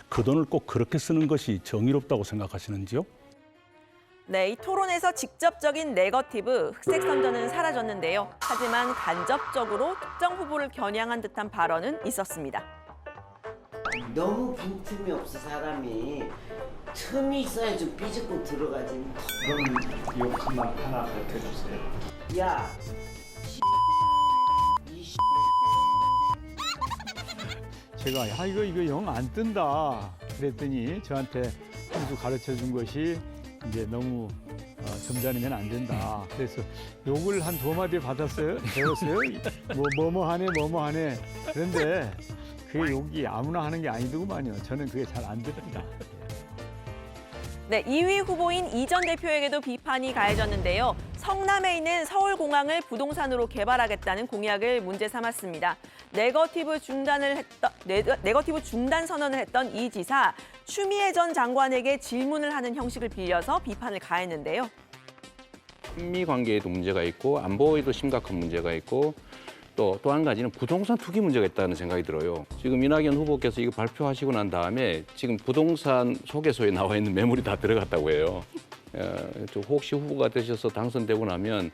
그 돈을 꼭 그렇게 쓰는 것이 정의롭다고 생각하시는지요? 네, 이 토론에서 직접적인 네거티브, 흑색 선전은 사라졌는데요. 하지만 간접적으로 특정 후보를 겨냥한 듯한 발언은 있었습니다. 너무 빈틈이 없어 사람이. 틈이 있어야 좀 삐죽고 들어가지. 그럼 욕 하나 가르쳐주세요. 야, 제가 야 이거 영 안 뜬다 그랬더니 저한테 한 수 가르쳐 준 것이 이제 너무 점잖으면 안 된다. 그래서 욕을 한 2마디 받았어요. 배웠어요. 뭐뭐 하네. 그런데 그 욕이 아무나 하는 게 아니더구만요. 저는 그게 잘 안 됩니다. 네, 2위 후보인 이 전 대표에게도 비판이 가해졌는데요. 성남에 있는 서울공항을 부동산으로 개발하겠다는 공약을 문제 삼았습니다. 네거티브 중단 선언을 했던 이 지사, 추미애 전 장관에게 질문을 하는 형식을 빌려서 비판을 가했는데요. 한미 관계에도 문제가 있고 안보에도 심각한 문제가 있고 또 한 가지는 부동산 투기 문제가 있다는 생각이 들어요. 지금 이낙연 후보께서 이거 발표하시고 난 다음에 지금 부동산 소개서에 나와 있는 매물이 다 들어갔다고 해요. 혹시 후보가 되셔서 당선되고 나면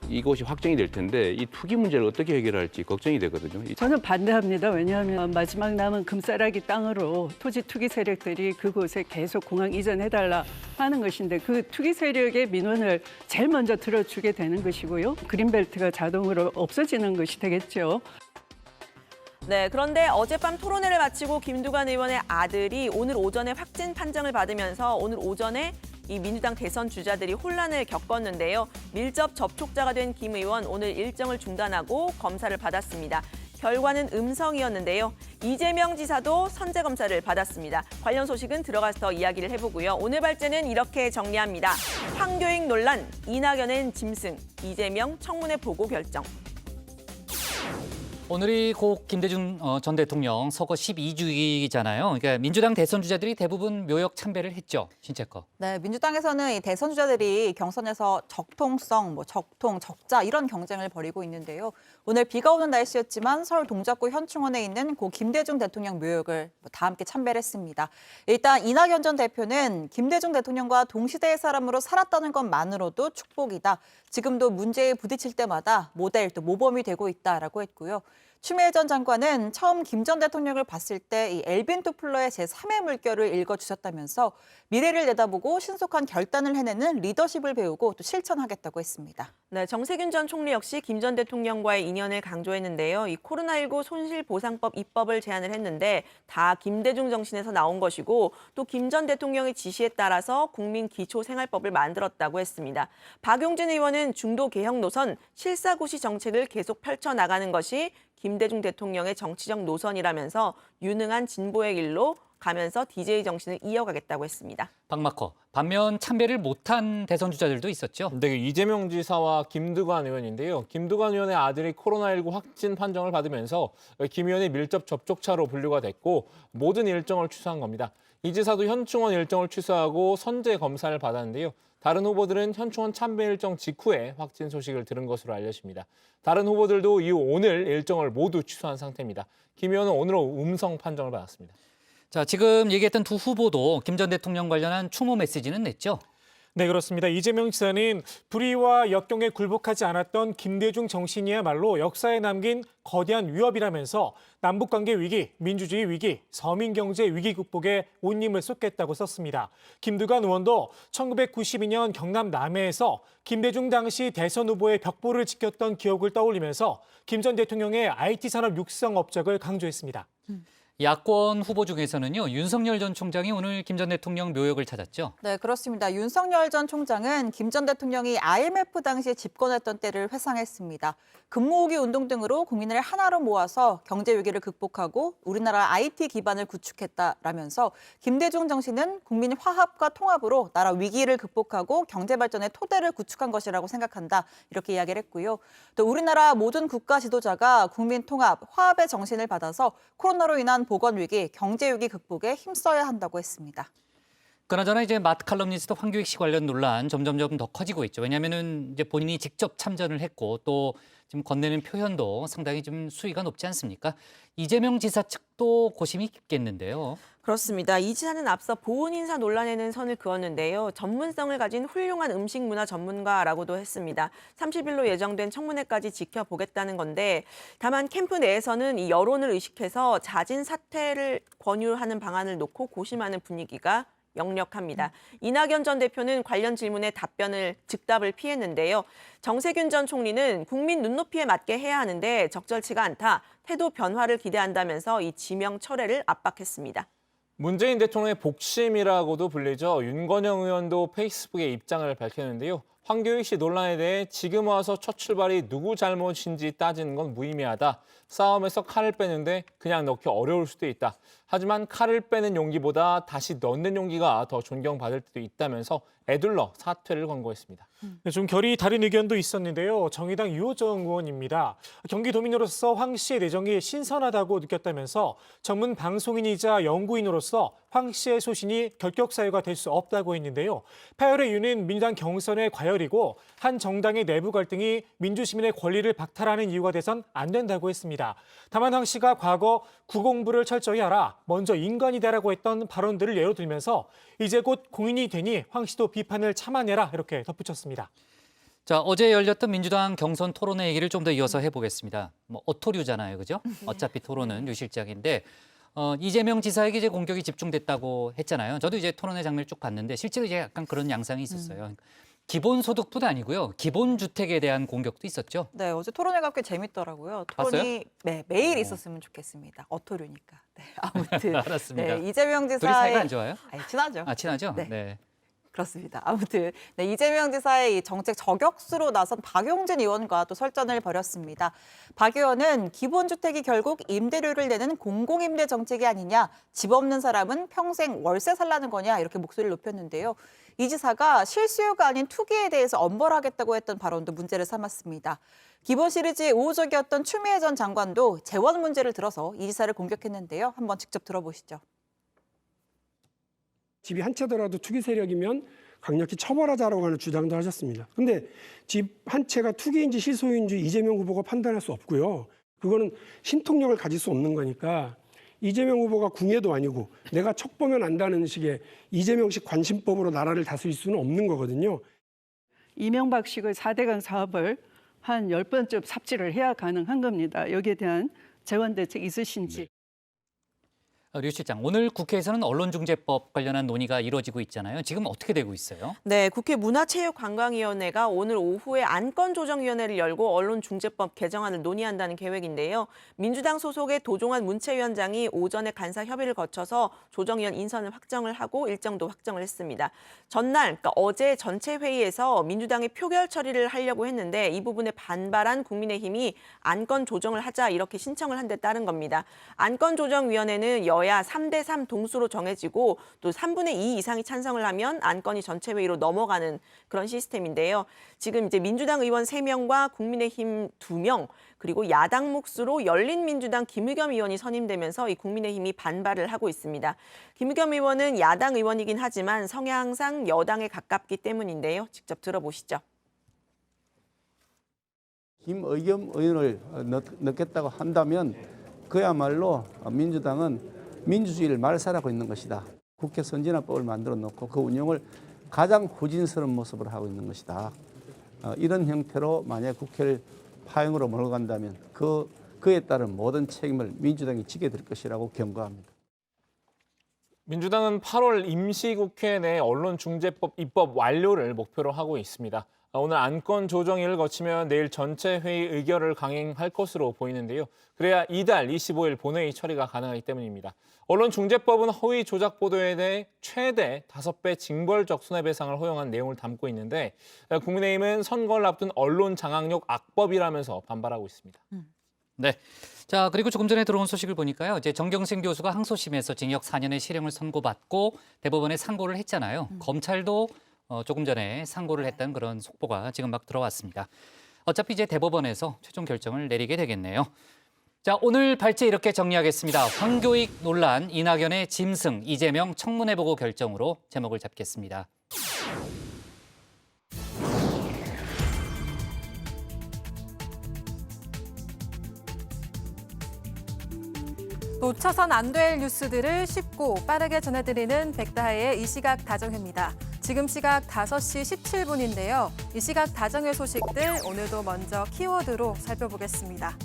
이곳이 확정이 될 텐데 이 투기 문제를 어떻게 해결할지 걱정이 되거든요. 저는 반대합니다. 왜냐하면 마지막 남은 금싸라기 땅으로 토지 투기 세력들이 그곳에 계속 공항 이전해달라 하는 것인데 그 투기 세력의 민원을 제일 먼저 들어주게 되는 것이고요. 그린벨트가 자동으로 없어지는 것이 되겠죠. 네, 그런데 어젯밤 토론회를 마치고 김두관 의원의 아들이 오늘 오전에 확진 판정을 받으면서 오늘 오전에 이 민주당 대선 주자들이 혼란을 겪었는데요. 밀접 접촉자가 된 김 의원 오늘 일정을 중단하고 검사를 받았습니다. 결과는 음성이었는데요. 이재명 지사도 선제 검사를 받았습니다. 관련 소식은 들어가서 이야기를 해보고요. 오늘 발제는 이렇게 정리합니다. 황교익 논란, 이낙연은 짐승, 이재명 청문회 보고 결정. 오늘이 곧 김대중 전 대통령 서거 12주기잖아요. 그러니까 민주당 대선 주자들이 대부분 묘역 참배를 했죠. 신채거. 네, 민주당에서는 이 대선 주자들이 경선에서 적통성, 적통, 적자 이런 경쟁을 벌이고 있는데요. 오늘 비가 오는 날씨였지만 서울 동작구 현충원에 있는 고 김대중 대통령 묘역을 다 함께 참배를 했습니다. 일단 이낙연 전 대표는 김대중 대통령과 동시대의 사람으로 살았다는 것만으로도 축복이다. 지금도 문제에 부딪힐 때마다 모델 또 모범이 되고 있다라고 했고요. 추미애 전 장관은 처음 김 전 대통령을 봤을 때 이 엘빈 토플러의 제3의 물결을 읽어주셨다면서 미래를 내다보고 신속한 결단을 해내는 리더십을 배우고 또 실천하겠다고 했습니다. 네, 정세균 전 총리 역시 김 전 대통령과의 인연을 강조했는데요. 이 코로나19 손실보상법 입법을 제안을 했는데 다 김대중 정신에서 나온 것이고 또 김 전 대통령의 지시에 따라서 국민기초생활법을 만들었다고 했습니다. 박용진 의원은 중도 개혁 노선, 실사고시 정책을 계속 펼쳐나가는 것이 김대중 대통령의 정치적 노선이라면서 유능한 진보의 길로 가면서 DJ 정신을 이어가겠다고 했습니다. 박마커, 반면 참배를 못한 대선 주자들도 있었죠. 네, 이재명 지사와 김두관 의원인데요. 김두관 의원의 아들이 코로나19 확진 판정을 받으면서 김 의원이 밀접 접촉자로 분류가 됐고 모든 일정을 취소한 겁니다. 이 지사도 현충원 일정을 취소하고 선제 검사를 받았는데요. 다른 후보들은 현충원 참배 일정 직후에 확진 소식을 들은 것으로 알려집니다. 다른 후보들도 이후 오늘 일정을 모두 취소한 상태입니다. 김 의원은 오늘 오후 음성 판정을 받았습니다. 자, 지금 얘기했던 두 후보도 김 전 대통령 관련한 추모 메시지는 냈죠? 네, 그렇습니다. 이재명 지사는 불의와 역경에 굴복하지 않았던 김대중 정신이야말로 역사에 남긴 거대한 위협이라면서 남북관계 위기, 민주주의 위기, 서민경제 위기 극복에 온 힘을 쏟겠다고 썼습니다. 김두관 의원도 1992년 경남 남해에서 김대중 당시 대선 후보의 벽보를 지켰던 기억을 떠올리면서 김 전 대통령의 IT 산업 육성 업적을 강조했습니다. 야권 후보 중에서는요, 윤석열 전 총장이 오늘 김 전 대통령 묘역을 찾았죠. 네, 그렇습니다. 윤석열 전 총장은 김 전 대통령이 IMF 당시에 집권했던 때를 회상했습니다. 근무후기 운동 등으로 국민을 하나로 모아서 경제 위기를 극복하고 우리나라 IT 기반을 구축했다라면서 김대중 정신은 국민 화합과 통합으로 나라 위기를 극복하고 경제 발전의 토대를 구축한 것이라고 생각한다. 이렇게 이야기를 했고요. 또 우리나라 모든 국가 지도자가 국민 통합, 화합의 정신을 받아서 코로나로 인한 보건 위기, 경제 위기 극복에 힘써야 한다고 했습니다. 그나저나 이제 마트 칼럼니스트 황교익 씨 관련 논란 점점 더 커지고 있죠. 왜냐하면은 이제 본인이 직접 참전을 했고 또 지금 건네는 표현도 상당히 좀 수위가 높지 않습니까? 이재명 지사 측도 고심이 깊겠는데요. 그렇습니다. 이 지사는 앞서 보훈 인사 논란에는 선을 그었는데요. 전문성을 가진 훌륭한 음식 문화 전문가라고도 했습니다. 30일로 예정된 청문회까지 지켜보겠다는 건데 다만 캠프 내에서는 이 여론을 의식해서 자진 사퇴를 권유하는 방안을 놓고 고심하는 분위기가 역력합니다. 이낙연 전 대표는 관련 질문에 즉답을 피했는데요. 정세균 전 총리는 국민 눈높이에 맞게 해야 하는데 적절치가 않다. 태도 변화를 기대한다면서 이 지명 철회를 압박했습니다. 문재인 대통령의 복심이라고도 불리죠. 윤건영 의원도 페이스북에 입장을 밝혔는데요. 황교익 씨 논란에 대해 지금 와서 첫 출발이 누구 잘못인지 따지는 건 무의미하다. 싸움에서 칼을 빼는데 그냥 넣기 어려울 수도 있다. 하지만 칼을 빼는 용기보다 다시 넣는 용기가 더 존경받을 때도 있다면서 애둘러 사퇴를 권고했습니다. 네, 좀 결이 다른 의견도 있었는데요. 정의당 유호정 의원입니다. 경기도민으로서 황 씨의 내정이 신선하다고 느꼈다면서 전문 방송인이자 연구인으로서 황 씨의 소신이 결격 사유가 될 수 없다고 했는데요. 파열의 이유는 민주당 경선의 과열이고 한 정당의 내부 갈등이 민주시민의 권리를 박탈하는 이유가 돼선 안 된다고 했습니다. 다만 황 씨가 과거 구공부를 철저히 하라, 먼저 인간이다라고 했던 발언들을 예로 들면서 이제 곧 공인이 되니 황 씨도 비판을 참아내라 이렇게 덧붙였습니다. 자, 어제 열렸던 민주당 경선 토론회 얘기를 좀 더 이어서 해보겠습니다. 뭐 어토류잖아요, 그죠? 어차피 토론은 류 실장인데 이재명 지사에게 이제 공격이 집중됐다고 했잖아요. 저도 이제 토론회 장면을 쭉 봤는데 실제로 이제 약간 그런 양상이 있었어요. 기본소득뿐 아니고요, 기본주택에 대한 공격도 있었죠. 네, 어제 토론회가 꽤 재밌더라고요. 봤어요? 토론이 네, 매일 있었으면 좋겠습니다. 어토류니까. 네, 아무튼 알았습니다. 네, 이재명 지사의 둘이 사이가 안 좋아요? 아니, 친하죠. 아, 친하죠? 네. 네. 그렇습니다. 아무튼 네, 이재명 지사의 이 정책 저격수로 나선 박용진 의원과 또 설전을 벌였습니다. 박 의원은 기본주택이 결국 임대료를 내는 공공임대 정책이 아니냐, 집 없는 사람은 평생 월세 살라는 거냐 이렇게 목소리를 높였는데요. 이 지사가 실수요가 아닌 투기에 대해서 엄벌하겠다고 했던 발언도 문제를 삼았습니다. 기본 시리즈의 우호적이었던 추미애 전 장관도 재원 문제를 들어서 이 지사를 공격했는데요. 한번 직접 들어보시죠. 집이 한 채더라도 투기 세력이면 강력히 처벌하자라고 하는 주장도 하셨습니다. 그런데 집 한 채가 투기인지 실소유인지 이재명 후보가 판단할 수 없고요. 그거는 신통력을 가질 수 없는 거니까 이재명 후보가 궁예도 아니고 내가 척보면 안다는 식의 이재명식 관심법으로 나라를 다스릴 수는 없는 거거든요. 이명박식의 4대강 사업을 한 10번쯤 삽질을 해야 가능한 겁니다. 여기에 대한 재원 대책 있으신지. 류 실장, 오늘 국회에서는 언론중재법 관련한 논의가 이루어지고 있잖아요. 지금 어떻게 되고 있어요? 네, 국회 문화체육관광위원회가 오늘 오후에 안건조정위원회를 열고 언론중재법 개정안을 논의한다는 계획인데요. 민주당 소속의 도종환 문체위원장이 오전에 간사 협의를 거쳐서 조정위원 인선을 확정을 하고 일정도 확정을 했습니다. 전날, 그러니까 어제 전체 회의에서 민주당이 표결 처리를 하려고 했는데 이 부분에 반발한 국민의힘이 안건 조정을 하자 이렇게 신청을 한 데 따른 겁니다. 안건조정위원회는 여야 3대3 동수로 정해지고 또 3분의 2 이상이 찬성을 하면 안건이 전체 회의로 넘어가는 그런 시스템인데요. 지금 이제 민주당 의원 3명과 국민의힘 2명 그리고 야당 몫으로 열린민주당 김의겸 의원이 선임되면서 이 국민의힘이 반발을 하고 있습니다. 김의겸 의원은 야당 의원이긴 하지만 성향상 여당에 가깝기 때문인데요. 직접 들어보시죠. 김의겸 의원을 넣겠다고 한다면 그야말로 민주당은 민주주의를 말살하고 있는 것이다. 국회 선진화법을 만들어 놓고 그 운영을 가장 후진스러운 모습으로 하고 있는 것이다. 이런 형태로 만약 국회를 파행으로 몰고 간다면 그에 따른 모든 책임을 민주당이 지게 될 것이라고 경고합니다. 민주당은 8월 임시국회 내 언론중재법 입법 완료를 목표로 하고 있습니다. 오늘 안건 조정일을 거치면 내일 전체 회의 의결을 강행할 것으로 보이는데요. 그래야 이달 25일 본회의 처리가 가능하기 때문입니다. 언론중재법은 허위 조작 보도에 대해 최대 5배 징벌적 손해배상을 허용한 내용을 담고 있는데 국민의힘은 선거를 앞둔 언론 장악력 악법이라면서 반발하고 있습니다. 네. 자, 그리고 조금 전에 들어온 소식을 보니까요. 이제 정경심 교수가 항소심에서 징역 4년의 실형을 선고받고 대법원에 상고를 했잖아요. 검찰도 조금 전에 상고를 했다는 그런 속보가 지금 막 들어왔습니다. 어차피 이제 대법원에서 최종 결정을 내리게 되겠네요. 자, 오늘 발제 이렇게 정리하겠습니다. 황교익 논란, 이낙연의 짐승, 이재명 청문회 보고 결정으로 제목을 잡겠습니다. 놓쳐선 안 될 뉴스들을 쉽고 빠르게 전해드리는 백다혜의 이 시각 다정회입니다. 지금 시각 5시 17분인데요. 이 시각 다정회 소식들 오늘도 먼저 키워드로 살펴보겠습니다.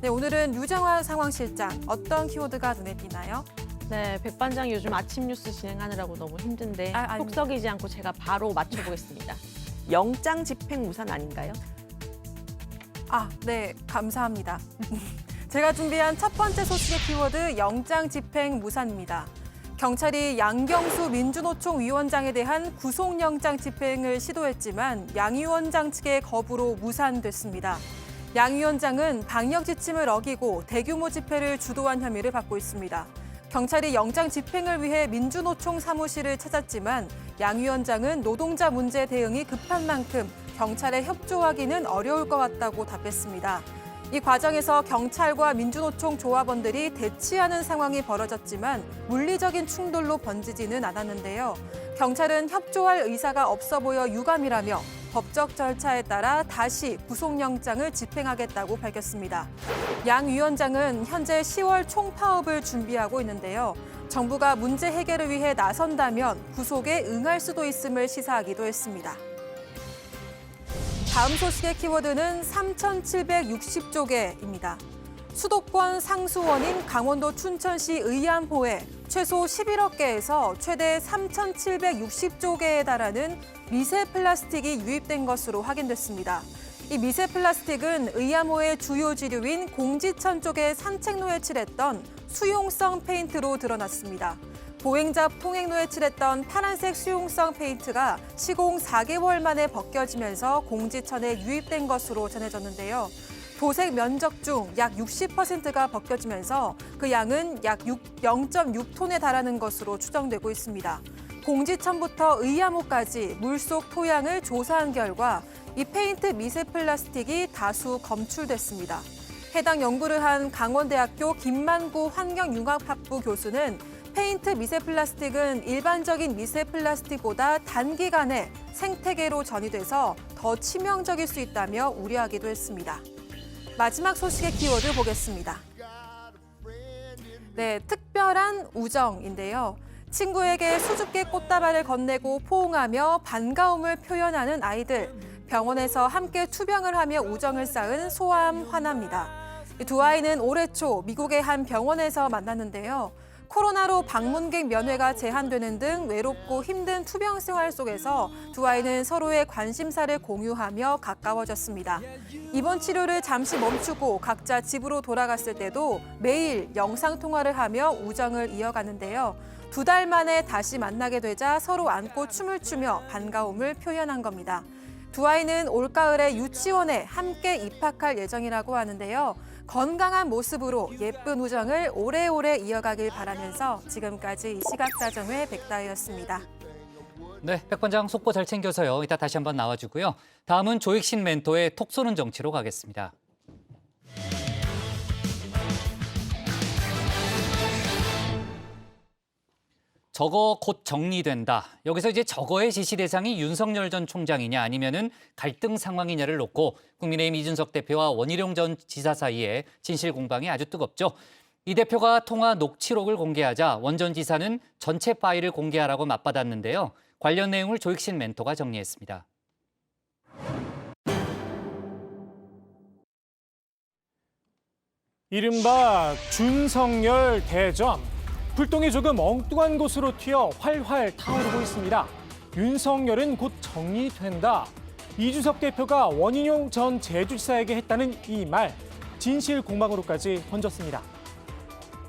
네, 오늘은 유정화 상황실장, 어떤 키워드가 눈에 띄나요? 네, 백반장이 요즘 아침 뉴스 진행하느라고 너무 힘든데 속 썩이지 않고 제가 바로 맞춰보겠습니다. 영장 집행 무산 아닌가요? 아, 네, 감사합니다. 제가 준비한 첫 번째 소식의 키워드 영장 집행 무산입니다. 경찰이 양경수 민주노총 위원장에 대한 구속영장 집행을 시도했지만 양 위원장 측의 거부로 무산됐습니다. 양 위원장은 방역 지침을 어기고 대규모 집회를 주도한 혐의를 받고 있습니다. 경찰이 영장 집행을 위해 민주노총 사무실을 찾았지만 양 위원장은 노동자 문제 대응이 급한 만큼 경찰에 협조하기는 어려울 것 같다고 답했습니다. 이 과정에서 경찰과 민주노총 조합원들이 대치하는 상황이 벌어졌지만 물리적인 충돌로 번지지는 않았는데요. 경찰은 협조할 의사가 없어 보여 유감이라며 법적 절차에 따라 다시 구속영장을 집행하겠다고 밝혔습니다. 양 위원장은 현재 10월 총파업을 준비하고 있는데요. 정부가 문제 해결을 위해 나선다면 구속에 응할 수도 있음을 시사하기도 했습니다. 다음 소식의 키워드는 3,760조개입니다. 수도권 상수원인 강원도 춘천시 의암호에 최소 11억 개에서 최대 3,760조개에 달하는 미세 플라스틱이 유입된 것으로 확인됐습니다. 이 미세 플라스틱은 의암호의 주요 지류인 공지천 쪽에 산책로에 칠했던 수용성 페인트로 드러났습니다. 보행자 통행로에 칠했던 파란색 수용성 페인트가 시공 4개월 만에 벗겨지면서 공지천에 유입된 것으로 전해졌는데요. 도색 면적 중 약 60%가 벗겨지면서 그 양은 약 0.6톤에 달하는 것으로 추정되고 있습니다. 공지천부터 의암호까지 물속 토양을 조사한 결과 이 페인트 미세 플라스틱이 다수 검출됐습니다. 해당 연구를 한 강원대학교 김만구 환경융합학부 교수는 페인트 미세 플라스틱은 일반적인 미세 플라스틱보다 단기간에 생태계로 전이돼서 더 치명적일 수 있다며 우려하기도 했습니다. 마지막 소식의 키워드 보겠습니다. 네, 특별한 우정인데요. 친구에게 수줍게 꽃다발을 건네고 포옹하며 반가움을 표현하는 아이들. 병원에서 함께 투병을 하며 우정을 쌓은 소아암 환아입니다. 두 아이는 올해 초 미국의 한 병원에서 만났는데요. 코로나로 방문객 면회가 제한되는 등 외롭고 힘든 투병 생활 속에서 두 아이는 서로의 관심사를 공유하며 가까워졌습니다. 입원 치료를 잠시 멈추고 각자 집으로 돌아갔을 때도 매일 영상통화를 하며 우정을 이어가는데요. 2달 만에 다시 만나게 되자 서로 안고 춤을 추며 반가움을 표현한 겁니다. 두 아이는 올가을에 유치원에 함께 입학할 예정이라고 하는데요. 건강한 모습으로 예쁜 우정을 오래오래 이어가길 바라면서 지금까지 시각자정회 백다희였습니다. 네, 백반장 속보 잘 챙겨서요. 이따 다시 한번 나와주고요. 다음은 조익신 멘토의 톡 쏘는 정치로 가겠습니다. 저거 곧 정리된다. 여기서 이제 저거의 지시 대상이 윤석열 전 총장이냐 아니면은 갈등 상황이냐를 놓고 국민의힘 이준석 대표와 원희룡 전 지사 사이에 진실 공방이 아주 뜨겁죠. 이 대표가 통화 녹취록을 공개하자 원 전 지사는 전체 파일을 공개하라고 맞받았는데요. 관련 내용을 조익신 멘토가 정리했습니다. 이른바 준석열 대전. 불똥이 조금 엉뚱한 곳으로 튀어 활활 타오르고 있습니다. 윤석열은 곧 정리된다. 이준석 대표가 원희룡 전 제주지사에게 했다는 이 말, 진실 공방으로까지 번졌습니다.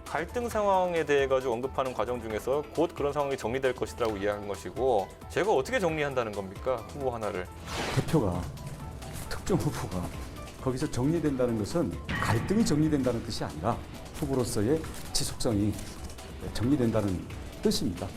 갈등 상황에 대해 가지고 언급하는 과정 중에서 곧 그런 상황이 정리될 것이라고 이야기한 것이고 제가 어떻게 정리한다는 겁니까? 후보 하나를. 대표가, 특정 후보가 거기서 정리된다는 것은 갈등이 정리된다는 뜻이 아니라 후보로서의 지속성이 정리된다는 뜻입니다.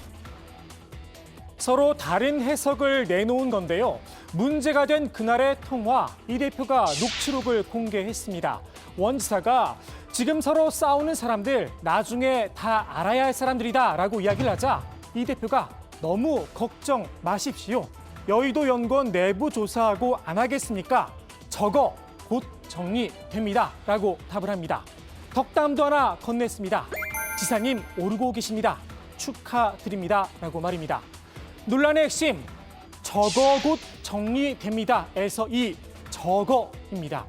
서로 다른 해석을 내놓은 건데요. 문제가 된 그날의 통화, 이 대표가 녹취록을 공개했습니다. 원 지사가 지금 서로 싸우는 사람들 나중에 다 알아야 할 사람들이다라고 이야기를 하자 이 대표가 너무 걱정 마십시오. 여의도 연구원 내부 조사하고 안 하겠습니까? 저거 곧 정리됩니다. 라고 답을 합니다. 덕담도 하나 건넸습니다. 지사님 오르고 계십니다. 축하드립니다. 라고 말입니다. 논란의 핵심, 저거 곧 정리됩니다에서 이 저거입니다.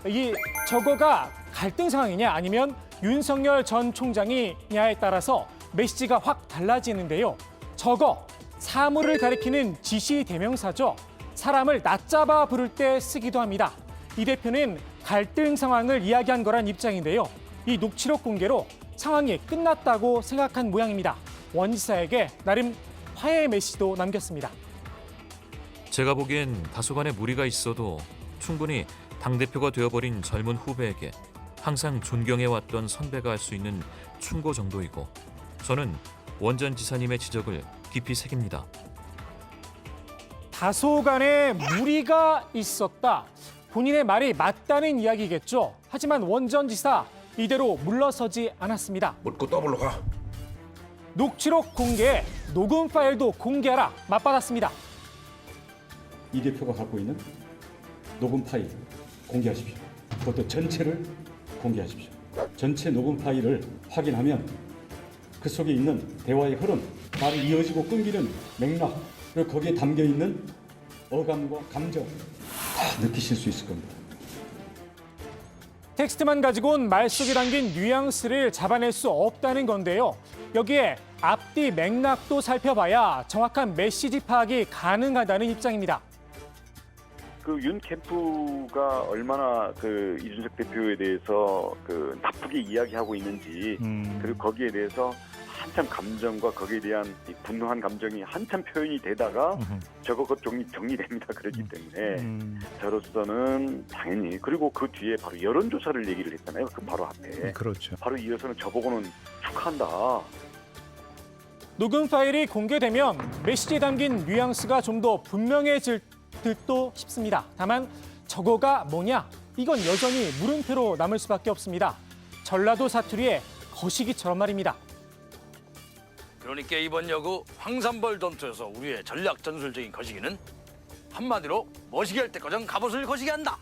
이 저거가 갈등 상황이냐 아니면 윤석열 전 총장이냐에 따라서 메시지가 확 달라지는데요. 저거, 사물을 가리키는 지시 대명사죠. 사람을 낮잡아 부를 때 쓰기도 합니다. 이 대표는 갈등 상황을 이야기한 거란 입장인데요. 이 녹취록 공개로 상황이 끝났다고 생각한 모양입니다. 원 지사에게 나름 화해의 메시지도 남겼습니다. 제가 보기엔 다소간의 무리가 있어도 충분히 당대표가 되어버린 젊은 후배에게 항상 존경해왔던 선배가 할 수 있는 충고 정도이고 저는 원 전 지사님의 지적을 깊이 새깁니다. 다소간의 무리가 있었다. 본인의 말이 맞다는 이야기겠죠. 하지만 원 전 지사 이대로 물러서지 않았습니다. 묻고 더블로 가. 녹취록 공개, 녹음 파일도 공개하라 맞받았습니다. 이 대표가 갖고 있는 녹음 파일 공개하십시오. 그것도 전체를 공개하십시오. 전체 녹음 파일을 확인하면 그 속에 있는 대화의 흐름, 말이 이어지고 끊기는 맥락, 그리고 거기에 담겨 있는 어감과 감정, 다 느끼실 수 있을 겁니다. 텍스트만 가지고는 말 속에 담긴 뉘앙스를 잡아낼 수 없다는 건데요. 여기에 앞뒤 맥락도 살펴봐야 정확한 메시지 파악이 가능하다는 입장입니다. 그 윤 캠프가 얼마나 그 이준석 대표에 대해서 그 나쁘게 이야기하고 있는지 그리고 거기에 대해서 한참 감정과 거기에 대한 이 분노한 감정이 한참 표현이 되다가 저거 곧 정리됩니다. 그렇기 때문에 저로서는 당연히 그리고 그 뒤에 바로 여론조사를 얘기를 했잖아요. 그 바로 앞에. 그렇죠. 바로 이어서는 저보고는 축하한다. 녹음 파일이 공개되면 메시지에 담긴 뉘앙스가 좀 더 분명해질 듯도 싶습니다. 다만 저거가 뭐냐? 이건 여전히 물음표로 남을 수밖에 없습니다. 전라도 사투리의 거시기처럼 말입니다. 그러니까 이번 여구 황산벌 전투에서 우리의 전략 전술적인 거시기는 한마디로 머시기 할 때까지 갑옷을 거시기 한다.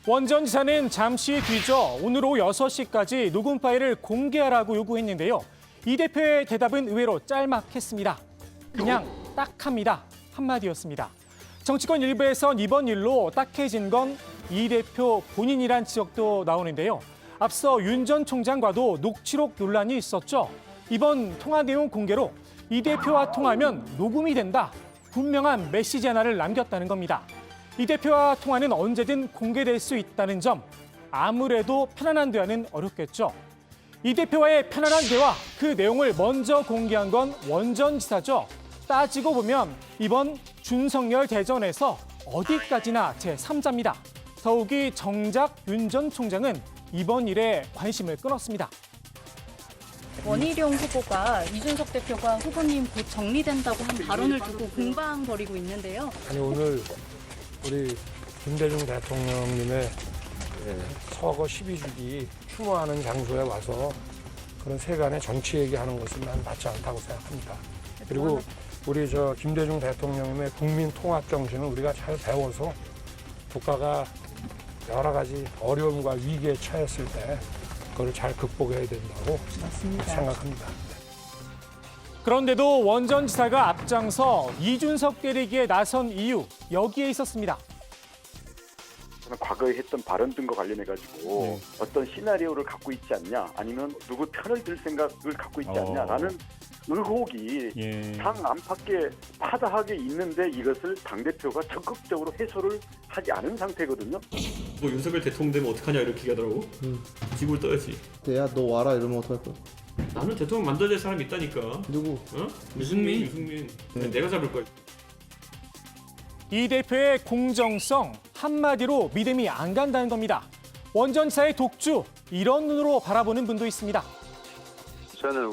원전 지사는 잠시 뒤져 오늘 오후 6시까지 녹음 파일을 공개하라고 요구했는데요. 이 대표의 대답은 의외로 짤막했습니다. 그냥 딱합니다. 한마디였습니다. 정치권 일부에선 이번 일로 딱해진 건 이 대표 본인이란 지적도 나오는데요. 앞서 윤 전 총장과도 녹취록 논란이 있었죠. 이번 통화 내용 공개로 이 대표와 통화하면 녹음이 된다. 분명한 메시지 하나를 남겼다는 겁니다. 이 대표와 통화는 언제든 공개될 수 있다는 점, 아무래도 편안한 대화는 어렵겠죠. 이 대표와의 편안한 대화, 그 내용을 먼저 공개한 건 원전지사죠. 따지고 보면 이번 준석열 대전에서 어디까지나 제3자입니다. 더욱이 정작 윤 전 총장은 이번 일에 관심을 끊었습니다. 원희룡 후보가 이준석 대표가 후보님 곧 정리된다고 한 발언을 두고 공방거리고 있는데요. 아니 오늘 우리 김대중 대통령님의 서거 12주기 추모하는 장소에 와서 그런 세간의 정치 얘기하는 것은 난 맞지 않다고 생각합니다. 그리고 우리 김대중 대통령님의 국민 통합 정신을 우리가 잘 배워서 국가가 여러 가지 어려움과 위기에 처했을 때 그걸 잘 극복해야 된다고 생각합니다. 그런데도 원전지사가 앞장서 이준석 때리기에 나선 이유, 여기에 있었습니다. 저는 과거에 했던 발언 등과 관련해가지고 어떤 시나리오를 갖고 있지 않냐 아니면 누구 편을 들 생각을 갖고 있지 않냐라는 의혹이 당 안팎에 파다하게 있는데 이것을 당대표가 적극적으로 해소를 하지 않은 상태거든요. 뭐 윤석열 대통령 되면 어떡하냐 이렇게 얘기하더라고. 지구를 떠야지. 야, 너 와라 이러면 어떡할 거야? 나는 대통령 만들어야 될 사람이 있다니까. 누구? 어? 유승민. 내가 잡을 거야. 이 대표의 공정성, 한마디로 믿음이 안 간다는 겁니다. 원전사의 독주, 이런 눈으로 바라보는 분도 있습니다. 저는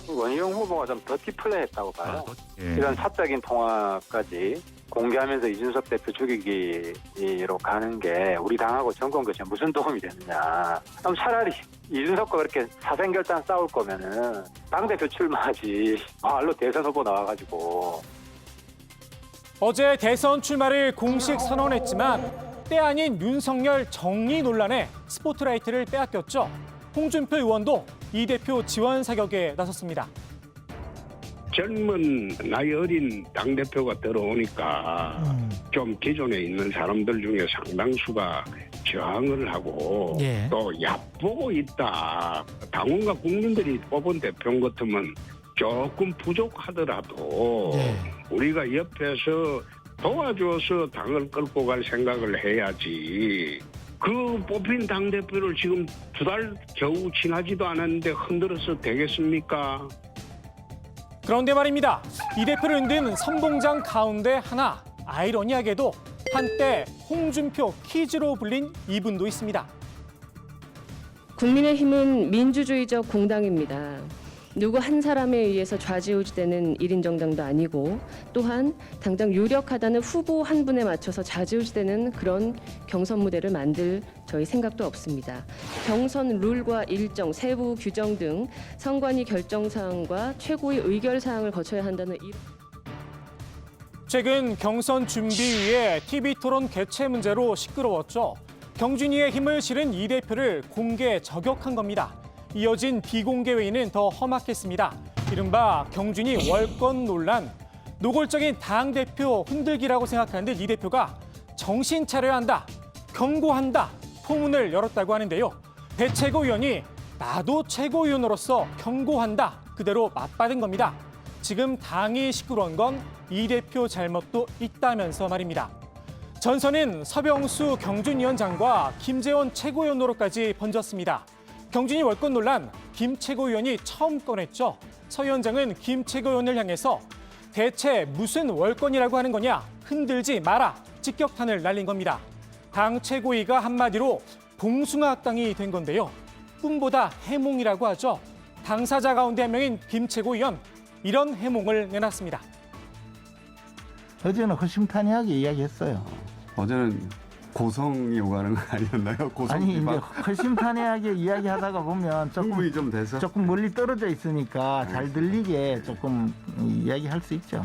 원희룡 후보가 좀 더티 플레이했다고 봐요. 이런 사적인 통화까지 공개하면서 이준석 대표 죽이기로 가는 게 우리 당하고 정권 교체에 무슨 도움이 되느냐. 그럼 차라리 이준석과 그렇게 사생결단 싸울 거면은 당대표 출마하지. 말로 대선 후보 나와가지고. 어제 대선 출마를 공식 선언했지만 때 아닌 윤석열 정리 논란에 스포트라이트를 빼앗겼죠. 홍준표 의원도 이 대표 지원 사격에 나섰습니다. 젊은 나이 어린 당대표가 들어오니까 좀 기존에 있는 사람들 중에 상당수가 저항을 하고 또 얕보고 있다. 당원과 국민들이 뽑은 대표 같으면 조금 부족하더라도 우리가 옆에서 도와줘서 당을 끌고 갈 생각을 해야지. 그 뽑힌 당대표를 지금 2달 겨우 지나지도 않았는데 흔들어서 되겠습니까? 그런데 말입니다. 이 대표를 흔든 선봉장 가운데 하나, 아이러니하게도 한때 홍준표 키즈로 불린 이분도 있습니다. 국민의힘은 민주주의적 공당입니다. 누구 한 사람에 의해서 좌지우지되는 1인 정당도 아니고 또한 당장 유력하다는 후보 한 분에 맞춰서 좌지우지되는 그런 경선 무대를 만들 저희 생각도 없습니다. 경선 룰과 일정, 세부 규정 등 선관위 결정사항과 최고의 의결사항을 거쳐야 한다는 최근 경선 준비위에 TV토론 개최 문제로 시끄러웠죠. 경준이의 힘을 실은 이 대표를 공개 저격한 겁니다. 이어진 비공개 회의는 더 험악했습니다. 이른바 경준이 월권 논란. 노골적인 당대표 흔들기라고 생각하는데 이 대표가 정신 차려야 한다, 경고한다 포문을 열었다고 하는데요. 대최고위원이 나도 최고위원으로서 경고한다 그대로 맞받은 겁니다. 지금 당이 시끄러운 건 이 대표 잘못도 있다면서 말입니다. 전선은 서병수 경준위원장과 김재원 최고위원으로까지 번졌습니다. 경준위 월권 논란 김 최고위원이 처음 꺼냈죠. 서 위원장은 김 최고위원을 향해서 대체 무슨 월권이라고 하는 거냐, 흔들지 마라 직격탄을 날린 겁니다. 당 최고위가 한마디로 봉숭아학당이 된 건데요. 꿈보다 해몽이라고 하죠. 당사자 가운데 한 명인 김 최고위원, 이런 해몽을 내놨습니다. 어제는 허심탄회하게 이야기했어요. 어제는 고성이 오가는 거 아니었나요? 고성 아니 비방? 이제 허심탄회하게 이야기하다가 보면 흥분이 좀 돼서? 조금 멀리 떨어져 있으니까 잘 들리게 조금 이야기할 수 있죠.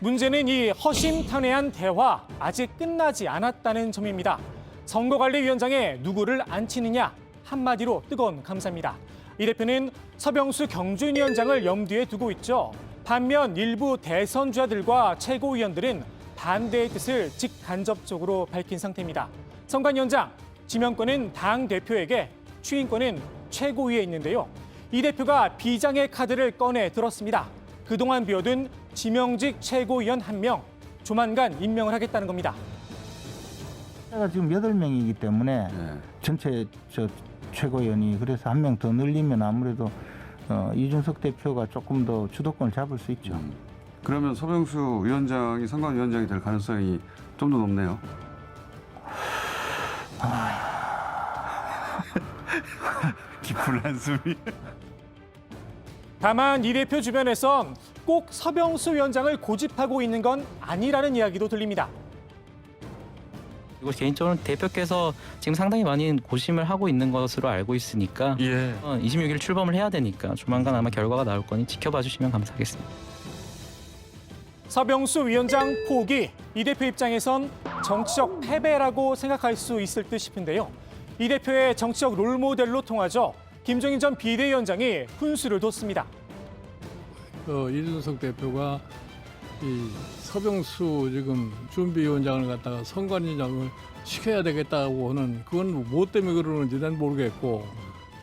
문제는 이 허심탄회한 대화 아직 끝나지 않았다는 점입니다. 선거관리위원장에 누구를 앉히느냐 한마디로 뜨거운 감사입니다. 이 대표는 서병수 경준위원장을 염두에 두고 있죠. 반면 일부 대선 주자들과 최고위원들은 반대의 뜻을 직간접적으로 밝힌 상태입니다. 선관위원장, 지명권은 당대표에게, 추인권은 최고위에 있는데요. 이 대표가 비장의 카드를 꺼내 들었습니다. 그동안 비워둔 지명직 최고위원 1명, 조만간 임명을 하겠다는 겁니다. 제가 지금 8명이기 때문에 전체 최고위원이 그래서 1명 더 늘리면 아무래도 이준석 대표가 조금 더 주도권을 잡을 수 있죠. 그러면 서병수 위원장이 선관위원장이 될 가능성이 좀 더 높네요. 깊은 한숨이. 다만 이 대표 주변에선 꼭 서병수 위원장을 고집하고 있는 건 아니라는 이야기도 들립니다. 그리고 개인적으로 대표께서 지금 상당히 많이 고심을 하고 있는 것으로 알고 있으니까 26일 출범을 해야 되니까 조만간 아마 결과가 나올 거니 지켜봐 주시면 감사하겠습니다. 서병수 위원장 포기, 이 대표 입장에선 정치적 패배라고 생각할 수 있을 듯 싶은데요. 이 대표의 정치적 롤모델로 통하죠. 김종인 전 비대위원장이 훈수를 뒀습니다. 이준석 대표가 이 서병수 지금 준비위원장을 갖다가 선관위장을 시켜야 되겠다고 하는 그건 뭐 때문에 그러는지 난 모르겠고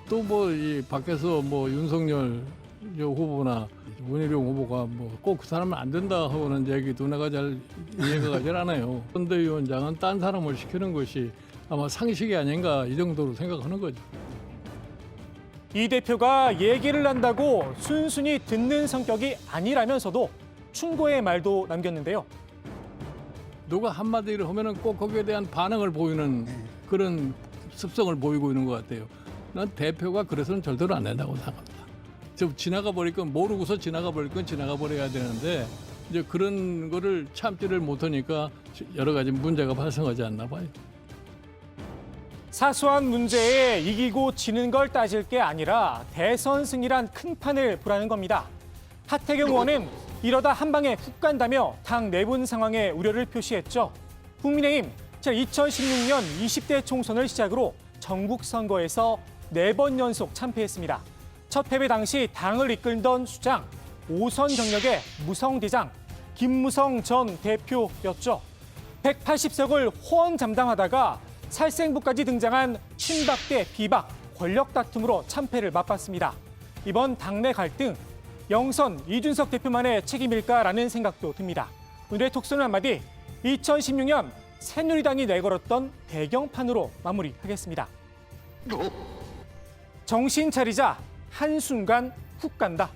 또 뭐 이 밖에서 뭐 윤석열 후보나 원희룡 후보가 뭐 꼭 그 사람은 안 된다 하고는 얘기도 내가 잘 이해가 가질 않아요. 선대위원장은 딴 사람을 시키는 것이 아마 상식이 아닌가 이 정도로 생각하는 거죠. 이 대표가 얘기를 한다고 순순히 듣는 성격이 아니라면서도 충고의 말도 남겼는데요. 누가 한마디를 하면은 꼭 거기에 대한 반응을 보이는 그런 습성을 보이고 있는 것 같아요. 난 대표가 그래서는 절대로 안 된다고 생각합니다. 좀 지나가 버릴 건 모르고서 지나가 버릴 건 지나가 버려야 되는데 이제 그런 거를 참지를 못하니까 여러 가지 문제가 발생하지 않나 봐요. 사소한 문제에 이기고 지는 걸 따질 게 아니라 대선 승리란 큰 판을 보라는 겁니다. 하태경 의원은 이러다 한 방에 훅 간다며 당 내분 상황에 우려를 표시했죠. 국민의힘, 지난 2016년 20대 총선을 시작으로 전국 선거에서 4번 연속 참패했습니다. 첫 패배 당시 당을 이끌던 수장, 5선 경력의 무성대장, 김무성 전 대표였죠. 180석을 호언장담하다가 살생부까지 등장한 친박 대 비박, 권력 다툼으로 참패를 맛봤습니다. 이번 당내 갈등, 영선 이준석 대표만의 책임일까라는 생각도 듭니다. 오늘의 톡소는 한마디, 2016년 새누리당이 내걸었던 배경판으로 마무리하겠습니다. 정신 차리자, 한순간 훅 간다.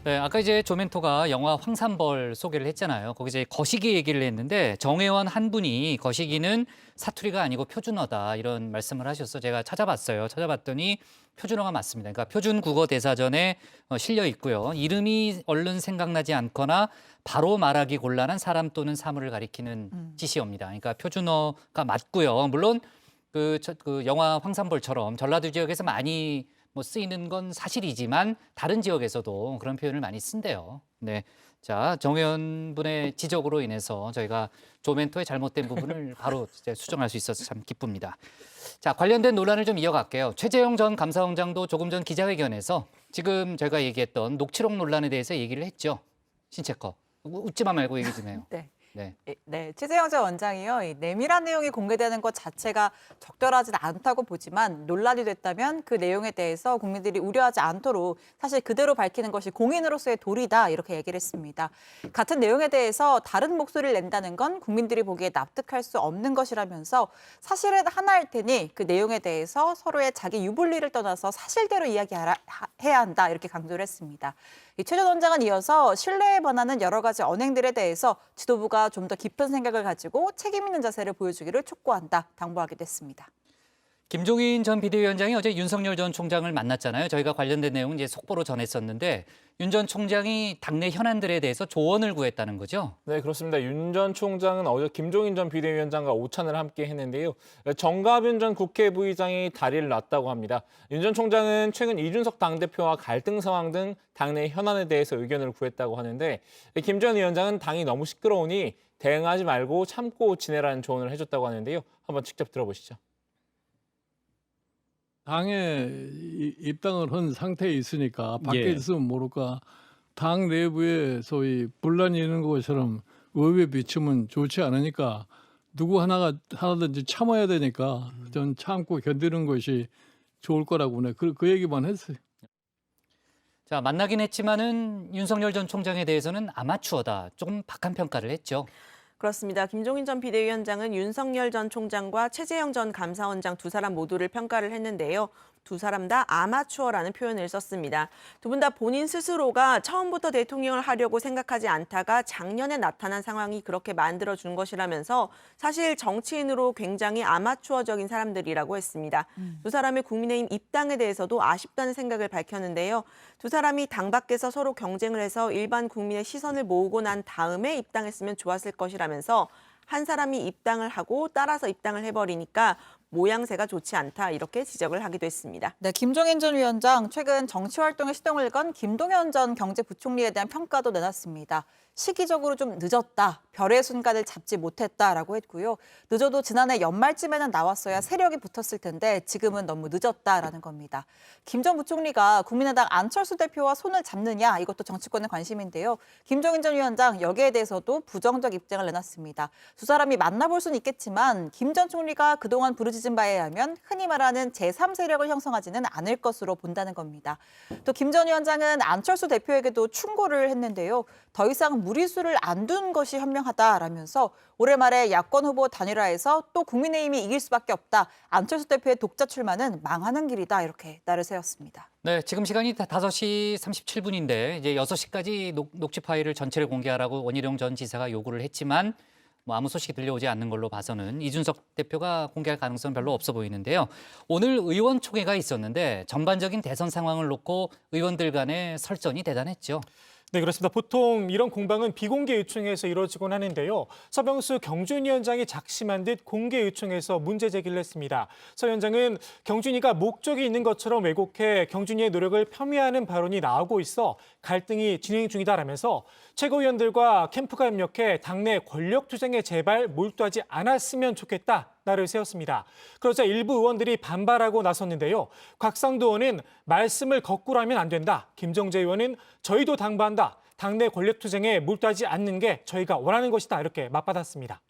네, 아까 이제 조멘토가 영화 황산벌 소개를 했잖아요. 거기 이제 거시기 얘기를 했는데 정혜원 한 분이 거시기는 사투리가 아니고 표준어다 이런 말씀을 하셔서 제가 찾아봤어요. 찾아봤더니 표준어가 맞습니다. 그러니까 표준 국어 대사전에 실려 있고요. 이름이 얼른 생각나지 않거나 바로 말하기 곤란한 사람 또는 사물을 가리키는 지시어입니다. 그러니까 표준어가 맞고요. 물론 그 영화 황산벌처럼 전라도 지역에서 많이 쓰이는 건 사실이지만 다른 지역에서도 그런 표현을 많이 쓴대요. 네, 자, 정 의원분의 지적으로 인해서 저희가 조멘토의 잘못된 부분을 바로 이제 수정할 수 있어서 참 기쁩니다. 자, 관련된 논란을 좀 이어갈게요. 최재형 전 감사원장도 조금 전 기자회견에서 지금 저희가 얘기했던 녹취록 논란에 대해서 얘기를 했죠. 신채커. 웃지만 말고 얘기 좀 해요. 네. 네. 네, 최재형 전 원장이요. 이 내밀한 내용이 공개되는 것 자체가 적절하지 않다고 보지만 논란이 됐다면 그 내용에 대해서 국민들이 우려하지 않도록 사실 그대로 밝히는 것이 공인으로서의 도리다 이렇게 얘기를 했습니다. 같은 내용에 대해서 다른 목소리를 낸다는 건 국민들이 보기에 납득할 수 없는 것이라면서 사실은 하나일 테니 그 내용에 대해서 서로의 자기 유불리를 떠나서 사실대로 이야기해야 한다 이렇게 강조를 했습니다. 최 전 원장은 이어서 신뢰에 반하는 여러 가지 언행들에 대해서 지도부가 좀 더 깊은 생각을 가지고 책임 있는 자세를 보여주기를 촉구한다, 당부하기도 했습니다. 김종인 전 비대위원장이 어제 윤석열 전 총장을 만났잖아요. 저희가 관련된 내용은 이제 속보로 전했었는데 윤 전 총장이 당내 현안들에 대해서 조언을 구했다는 거죠? 네, 그렇습니다. 윤 전 총장은 어제 김종인 전 비대위원장과 오찬을 함께 했는데요. 정가빈 전 국회 부의장이 다리를 놨다고 합니다. 윤 전 총장은 최근 이준석 당대표와 갈등 상황 등 당내 현안에 대해서 의견을 구했다고 하는데 김 전 위원장은 당이 너무 시끄러우니 대응하지 말고 참고 지내라는 조언을 해줬다고 하는데요. 한번 직접 들어보시죠. 당에 입당을 한 상태에 있으니까 밖에 있으면 모를까 당 내부에 소위 분란이 있는 것처럼 의회 비추면 좋지 않으니까 누구 하나든지 참아야 되니까 전 참고 견디는 것이 좋을 거라고 그 얘기만 했어요. 자, 만나긴 했지만은 윤석열 전 총장에 대해서는 아마추어다. 조금 박한 평가를 했죠. 그렇습니다. 김종인 전 비대위원장은 윤석열 전 총장과 최재형 전 감사원장 두 사람 모두를 평가를 했는데요. 두 사람 다 아마추어라는 표현을 썼습니다. 두 분 다 본인 스스로가 처음부터 대통령을 하려고 생각하지 않다가 작년에 나타난 상황이 그렇게 만들어준 것이라면서 사실 정치인으로 굉장히 아마추어적인 사람들이라고 했습니다. 두 사람의 국민의힘 입당에 대해서도 아쉽다는 생각을 밝혔는데요. 두 사람이 당 밖에서 서로 경쟁을 해서 일반 국민의 시선을 모으고 난 다음에 입당했으면 좋았을 것이라면서 한 사람이 입당을 하고 따라서 입당을 해버리니까 모양새가 좋지 않다 이렇게 지적을 하기도 했습니다. 네, 김종인 전 위원장 최근 정치 활동에 시동을 건 김동연 전 경제부총리에 대한 평가도 내놨습니다. 시기적으로 좀 늦었다, 별의 순간을 잡지 못했다라고 했고요. 늦어도 지난해 연말쯤에는 나왔어야 세력이 붙었을 텐데 지금은 너무 늦었다라는 겁니다. 김 전 부총리가 국민의당 안철수 대표와 손을 잡느냐 이것도 정치권의 관심인데요. 김종인 전 위원장 여기에 대해서도 부정적 입장을 내놨습니다. 두 사람이 만나볼 수는 있겠지만 김 전 총리가 그동안 부르짖은 바에 의하면 흔히 말하는 제3세력을 형성하지는 않을 것으로 본다는 겁니다. 또 김 전 위원장은 안철수 대표에게도 충고를 했는데요. 더 이상 무리수를 안 둔 것이 현명하다라면서 올해 말에 야권 후보 단일화해서 또 국민의힘이 이길 수밖에 없다. 안철수 대표의 독자 출마는 망하는 길이다. 이렇게 날을 세웠습니다. 네, 지금 시간이 5시 37분인데 이제 6시까지 녹취 파일을 전체를 공개하라고 원희룡 전 지사가 요구를 했지만 뭐 아무 소식이 들려오지 않는 걸로 봐서는 이준석 대표가 공개할 가능성은 별로 없어 보이는데요. 오늘 의원총회가 있었는데 전반적인 대선 상황을 놓고 의원들 간의 설전이 대단했죠. 네, 그렇습니다. 보통 이런 공방은 비공개 의총에서 이루어지곤 하는데요. 서병수 경준위원장이 작심한 듯 공개 의총에서 문제 제기를 했습니다. 서 위원장은 경준이가 목적이 있는 것처럼 왜곡해 경준이의 노력을 폄훼하는 발언이 나오고 있어 갈등이 진행 중이다라면서 최고위원들과 캠프가 협력해 당내 권력투쟁에 제발 몰두하지 않았으면 좋겠다. 날을 세웠습니다. 그러자 일부 의원들이 반발하고 나섰는데요. 곽상도 의원은 말씀을 거꾸로 하면 안 된다. 김정재 의원은 저희도 당부한다. 당내 권력투쟁에 몰두하지 않는 게 저희가 원하는 것이다. 이렇게 맞받았습니다.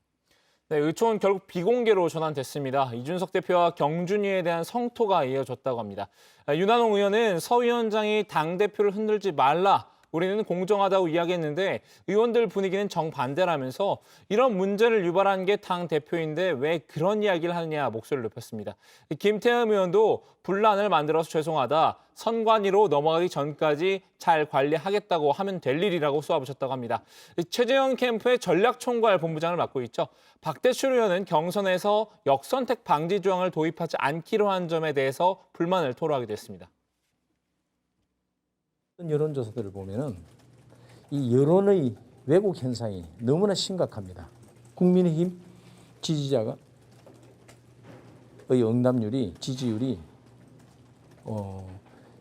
네, 의총은 결국 비공개로 전환됐습니다. 이준석 대표와 경준이에 대한 성토가 이어졌다고 합니다. 윤한홍 의원은 서 위원장이 당대표를 흔들지 말라. 우리는 공정하다고 이야기했는데 의원들 분위기는 정반대라면서 이런 문제를 유발한 게 당대표인데 왜 그런 이야기를 하느냐 목소리를 높였습니다. 김태흠 의원도 분란을 만들어서 죄송하다. 선관위로 넘어가기 전까지 잘 관리하겠다고 하면 될 일이라고 쏘아붙였다고 합니다. 최재형 캠프의 전략총괄 본부장을 맡고 있죠. 박대출 의원은 경선에서 역선택 방지 조항을 도입하지 않기로 한 점에 대해서 불만을 토로하기도 했습니다. 여론조사들을 보면은 이 여론의 왜곡 현상이 너무나 심각합니다. 국민의힘 지지자가 응답률이 지지율이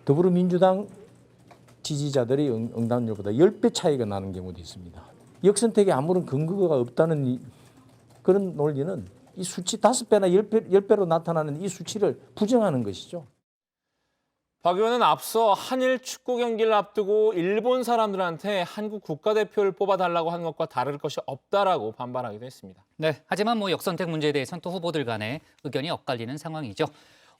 더불어민주당 지지자들의 응답률보다 10배 차이가 나는 경우도 있습니다. 역선택에 아무런 근거가 없다는 그런 논리는 이 수치 5배나 10배로 나타나는 이 수치를 부정하는 것이죠. 박 의원은 앞서 한일 축구 경기를 앞두고 일본 사람들한테 한국 국가대표를 뽑아달라고 한 것과 다를 것이 없다라고 반발하기도 했습니다. 네, 하지만 역선택 문제에 대해서는 또 후보들 간에 의견이 엇갈리는 상황이죠.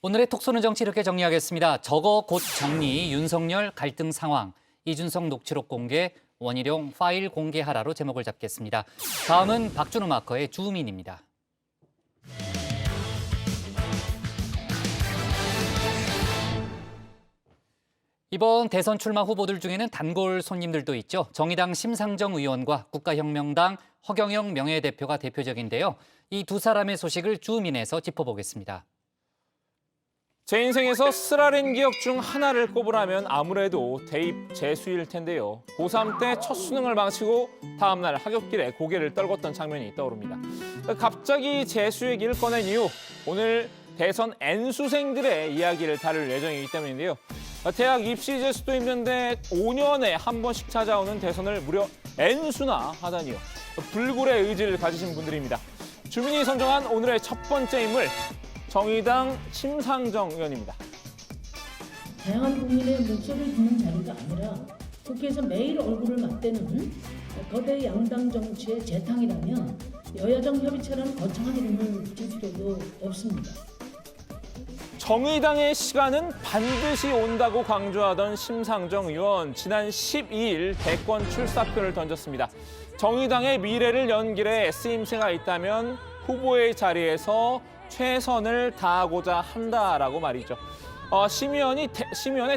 오늘의 톡쏘는 정치 이렇게 정리하겠습니다. 저거 곧 정리, 윤석열 갈등 상황, 이준석 녹취록 공개, 원희룡 파일 공개하라로 제목을 잡겠습니다. 다음은 박준호 마커의 주민입니다. 이번 대선 출마 후보들 중에는 단골 손님들도 있죠. 정의당 심상정 의원과 국가혁명당 허경영 명예대표가 대표적인데요. 이 두 사람의 소식을 주민에서 짚어보겠습니다. 제 인생에서 쓰라린 기억 중 하나를 꼽으라면 아무래도 대입 재수일 텐데요. 고3 때 첫 수능을 마치고 다음 날 하굣길에 고개를 떨궜던 장면이 떠오릅니다. 갑자기 재수 얘기를 꺼낸 이유, 오늘 대선 N수생들의 이야기를 다룰 예정이기 때문인데요. 대학 입시 재수도 힘든데 5년에 한 번씩 찾아오는 대선을 무려 N수나 하다니요. 불굴의 의지를 가지신 분들입니다. 주민이 선정한 오늘의 첫 번째 인물, 정의당 심상정 의원입니다. 다양한 국민의 목소리를 듣는 자리가 아니라 국회에서 매일 얼굴을 맞대는 거대 양당 정치의 재탕이라면 여야정 협의체라는 거창한 이름을 붙일 필요도 없습니다. 정의당의 시간은 반드시 온다고 강조하던 심상정 의원, 지난 12일 대권 출사표를 던졌습니다. 정의당의 미래를 연길해 쓰임새가 있다면 후보의 자리에서 최선을 다하고자 한다라고 말이죠. 심 의원의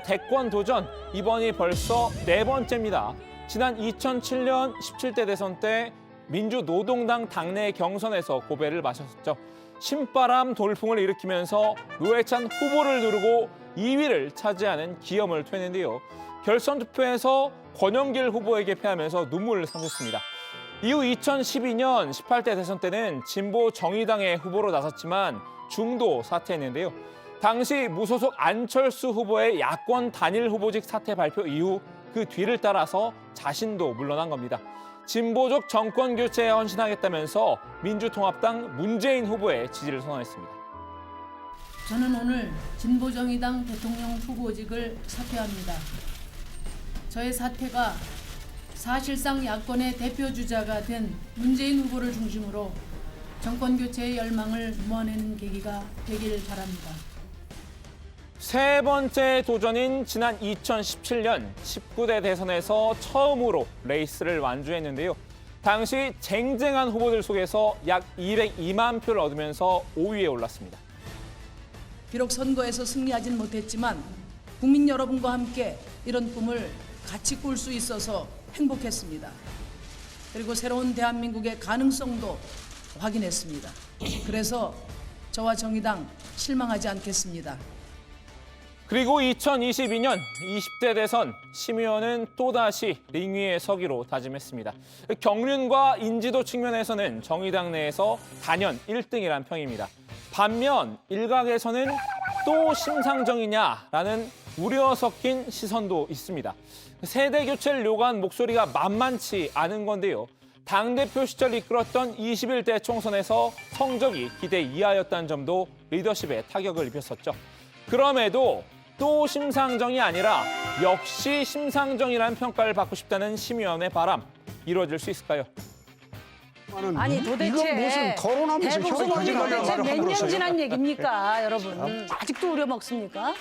대권 도전, 이번이 벌써 4번째입니다. 지난 2007년 17대 대선 때 민주노동당 당내 경선에서 고배를 마셨죠. 신바람 돌풍을 일으키면서 노회찬 후보를 누르고 2위를 차지하는 기염을 토했는데요. 결선 투표에서 권영길 후보에게 패하면서 눈물을 삼켰습니다. 이후 2012년 18대 대선 때는 진보 정의당의 후보로 나섰지만 중도 사퇴했는데요. 당시 무소속 안철수 후보의 야권 단일 후보직 사퇴 발표 이후 그 뒤를 따라서 자신도 물러난 겁니다. 진보적 정권 교체에 헌신하겠다면서 민주통합당 문재인 후보의 지지를 선언했습니다. 저는 오늘 진보정의당 대통령 후보직을 사퇴합니다. 저의 사퇴가 사실상 야권의 대표주자가 된 문재인 후보를 중심으로 정권 교체의 열망을 모아내는 계기가 되길 바랍니다. 세 번째 도전인 지난 2017년 19대 대선에서 처음으로 레이스를 완주했는데요. 당시 쟁쟁한 후보들 속에서 약 202만 표를 얻으면서 5위에 올랐습니다. 비록 선거에서 승리하진 못했지만 국민 여러분과 함께 이런 꿈을 같이 꿀 수 있어서 행복했습니다. 그리고 새로운 대한민국의 가능성도 확인했습니다. 그래서 저와 정의당 실망하지 않겠습니다. 그리고 2022년 20대 대선 심 의원은 또다시 링 위에 서기로 다짐했습니다. 경륜과 인지도 측면에서는 정의당 내에서 단연 1등이란 평입니다. 반면 일각에서는 또 심상정이냐라는 우려 섞인 시선도 있습니다. 세대 교체를 요구한 목소리가 만만치 않은 건데요. 당대표 시절 이끌었던 21대 총선에서 성적이 기대 이하였다는 점도 리더십에 타격을 입혔었죠. 그럼에도 또 심상정이 아니라 역시 심상정이라는 평가를 받고 싶다는 심 의원의 바람, 이루어질 수 있을까요? 아니 도대체 무슨 거론하면서 대북송이 혀를 도대체 몇 년 그러세요? 지난 얘기입니까, 여러분? 아직도 우려먹습니까?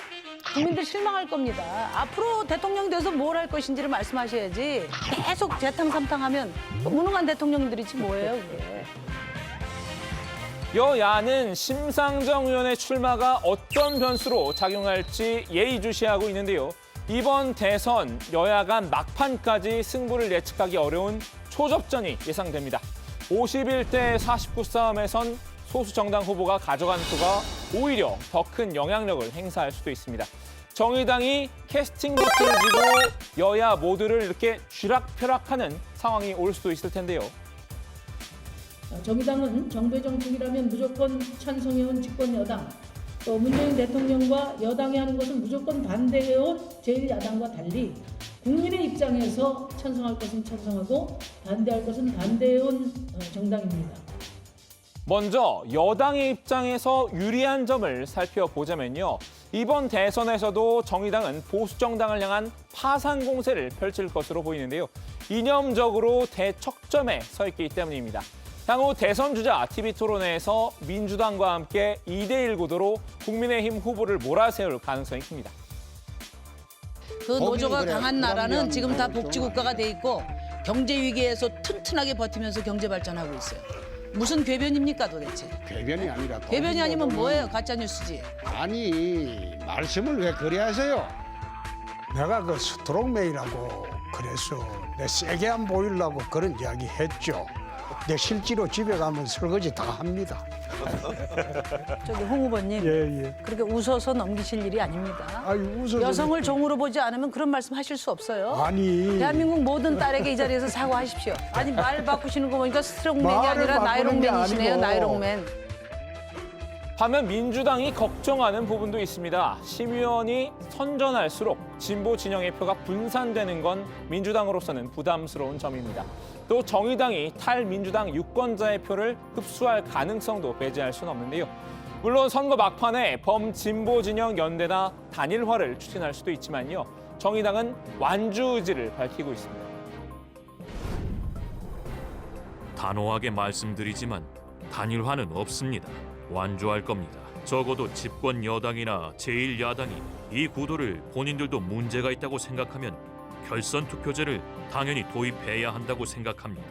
국민들 실망할 겁니다. 앞으로 대통령 돼서 뭘 할 것인지를 말씀하셔야지 계속 재탕삼탕하면 무능한 대통령들이지 뭐예요, 그게. 여야는 심상정 의원의 출마가 어떤 변수로 작용할지 예의주시하고 있는데요. 이번 대선 여야 간 막판까지 승부를 예측하기 어려운 초접전이 예상됩니다. 51대 49 싸움에선 소수 정당 후보가 가져간 표가 오히려 더 큰 영향력을 행사할 수도 있습니다. 정의당이 캐스팅 보트를 쥐고 여야 모두를 이렇게 쥐락펴락하는 상황이 올 수도 있을 텐데요. 정의당은 정부의 정책이라면 무조건 찬성해온 집권 여당, 또 문재인 대통령과 여당이 하는 것은 무조건 반대해온 제1야당과 달리 국민의 입장에서 찬성할 것은 찬성하고 반대할 것은 반대해온 정당입니다. 먼저 여당의 입장에서 유리한 점을 살펴보자면요. 이번 대선에서도 정의당은 보수정당을 향한 파상 공세를 펼칠 것으로 보이는데요. 이념적으로 대척점에 서 있기 때문입니다. 향후 대선 주자 TV토론회에서 민주당과 함께 2대1 구도로 국민의힘 후보를 몰아세울 가능성이 큽니다. 그 노조가 강한 나라는 지금 다 복지국가가 돼 있고 경제 위기에서 튼튼하게 버티면서 경제 발전하고 있어요. 무슨 궤변입니까 도대체? 궤변이 아니라 궤변이 아니면 뭐예요? 가짜 뉴스지. 아니 말씀을 왜 그래 하세요? 내가 그 스트롱맨이라고 그래서 내 세게 안 보이려고 그런 이야기 했죠. 내 실제로 집에 가면 설거지 다 합니다. 저기 홍 후보님, 예. 그렇게 웃어서 넘기실 일이 아닙니다. 아니, 웃어서 여성을 종으로 보지 않으면 그런 말씀 하실 수 없어요. 아니. 대한민국 모든 딸에게 이 자리에서 사과하십시오. 아니 말 바꾸시는 거 보니까 스트롱맨이 말을 아니라 바꾸는 게 나이롱맨이시네요. 아니고. 나이롱맨. 반면 민주당이 걱정하는 부분도 있습니다. 심의원이 선전할수록 진보 진영의 표가 분산되는 건 민주당으로서는 부담스러운 점입니다. 또 정의당이 탈민주당 유권자의 표를 흡수할 가능성도 배제할 수는 없는데요. 물론 선거 막판에 범진보 진영 연대나 단일화를 추진할 수도 있지만요. 정의당은 완주 의지를 밝히고 있습니다. 단호하게 말씀드리지만 단일화는 없습니다. 완주할 겁니다. 적어도 집권 여당이나 제1야당이 이 구도를 본인들도 문제가 있다고 생각하면 결선 투표제를 당연히 도입해야 한다고 생각합니다.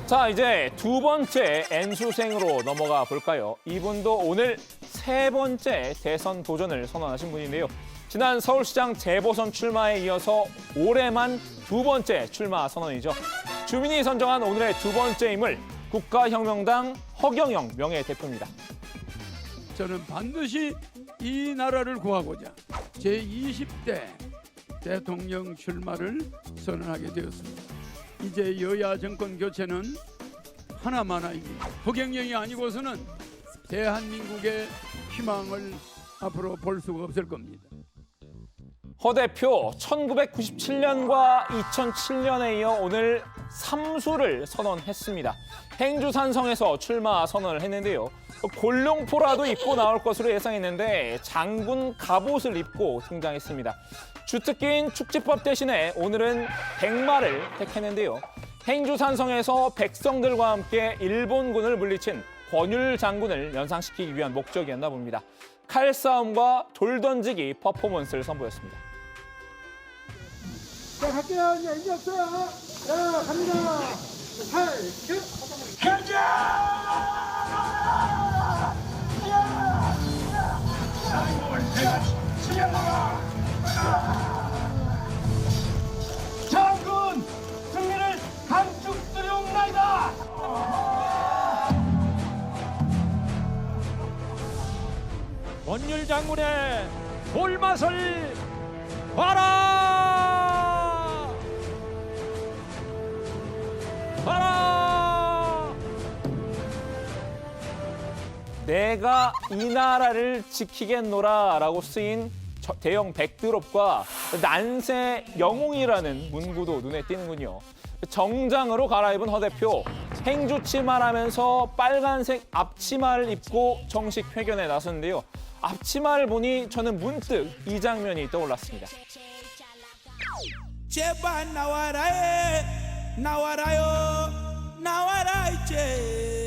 자, 이제 두 번째 N수생으로 넘어가 볼까요? 이분도 오늘 세 번째 대선 도전을 선언하신 분인데요. 지난 서울시장 재보선 출마에 이어서 올해만 두 번째 출마 선언이죠. 주민이 선정한 오늘의 두 번째 인물, 국가혁명당 허경영 명예대표입니다. 저는 반드시 이 나라를 구하고자 제20대 대통령 출마를 선언하게 되었습니다. 이제 여야 정권 교체는 하나만입니다. 허경영이 아니고서는 대한민국의 희망을 앞으로 볼 수가 없을 겁니다. 허 대표 1997년과 2007년에 이어 오늘 3수를 선언했습니다. 행주산성에서 출마 선언을 했는데요. 골룡포라도 입고 나올 것으로 예상했는데 장군 갑옷을 입고 등장했습니다. 주특기인 축지법 대신에 오늘은 백마를 택했는데요. 행주산성에서 백성들과 함께 일본군을 물리친 권율 장군을 연상시키기 위한 목적이었나 봅니다. 칼싸움과 돌던지기 퍼포먼스를 선보였습니다. 자, 갈게요. 이제 인지 없어요. 자, 갑니다. 8, 9, 현장! 장군, 승리를 감축드리옵나이다. 권율 장군의 볼맛을 봐라! 봐라! 내가 이 나라를 지키겠노라라고 쓰인 대형 백드롭과 난세 영웅이라는 문구도 눈에 띄는군요. 정장으로 갈아입은 허 대표, 행주치마를 하면서 빨간색 앞치마를 입고 정식 회견에 나섰는데요. 앞치마를 보니 저는 문득 이 장면이 떠올랐습니다. 제발 나와라 나와라요 나와라 이제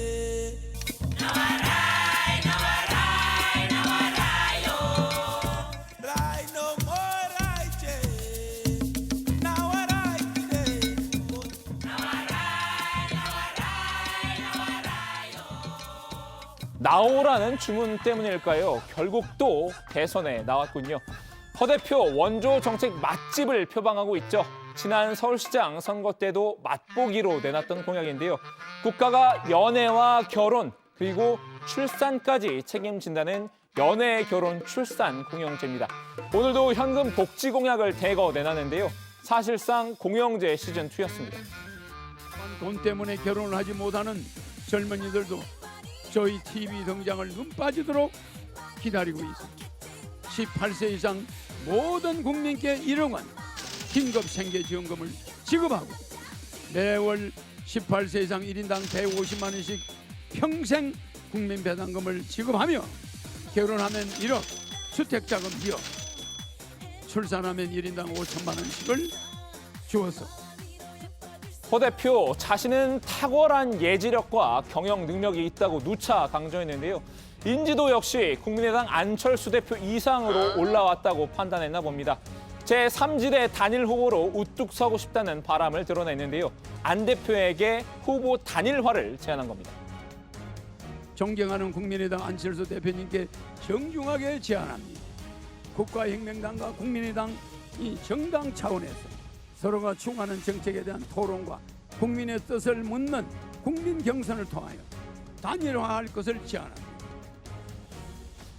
나오라는 주문 때문일까요? 결국 또 대선에 나왔군요. 허 대표 원조 정책 맛집을 표방하고 있죠. 지난 서울시장 선거 때도 맛보기로 내놨던 공약인데요. 국가가 연애와 결혼 그리고 출산까지 책임진다는 연애, 결혼, 출산 공영제입니다. 오늘도 현금 복지 공약을 대거 내놨는데요. 사실상 공영제 시즌2였습니다. 돈 때문에 결혼을 하지 못하는 젊은이들도 저희 TV 등장을 눈 빠지도록 기다리고 있습니다. 18세 이상 모든 국민께 1억 원, 긴급 생계지원금을 지급하고 매월 18세 이상 1인당 150만 원씩 평생 국민배당금을 지급하며 결혼하면 1억, 주택자금 2억, 출산하면 1인당 5천만 원씩을 주어서 허 대표 자신은 탁월한 예지력과 경영 능력이 있다고 누차 강조했는데요. 인지도 역시 국민의당 안철수 대표 이상으로 올라왔다고 판단했나 봅니다. 제3지대 단일 후보로 우뚝 서고 싶다는 바람을 드러냈는데요. 안 대표에게 후보 단일화를 제안한 겁니다. 존경하는 국민의당 안철수 대표님께 정중하게 제안합니다. 국가혁명당과 국민의당 이 정당 차원에서 서로가 추구하는 정책에 대한 토론과 국민의 뜻을 묻는 국민 경선을 통하여 단일화할 것을 제안합니다.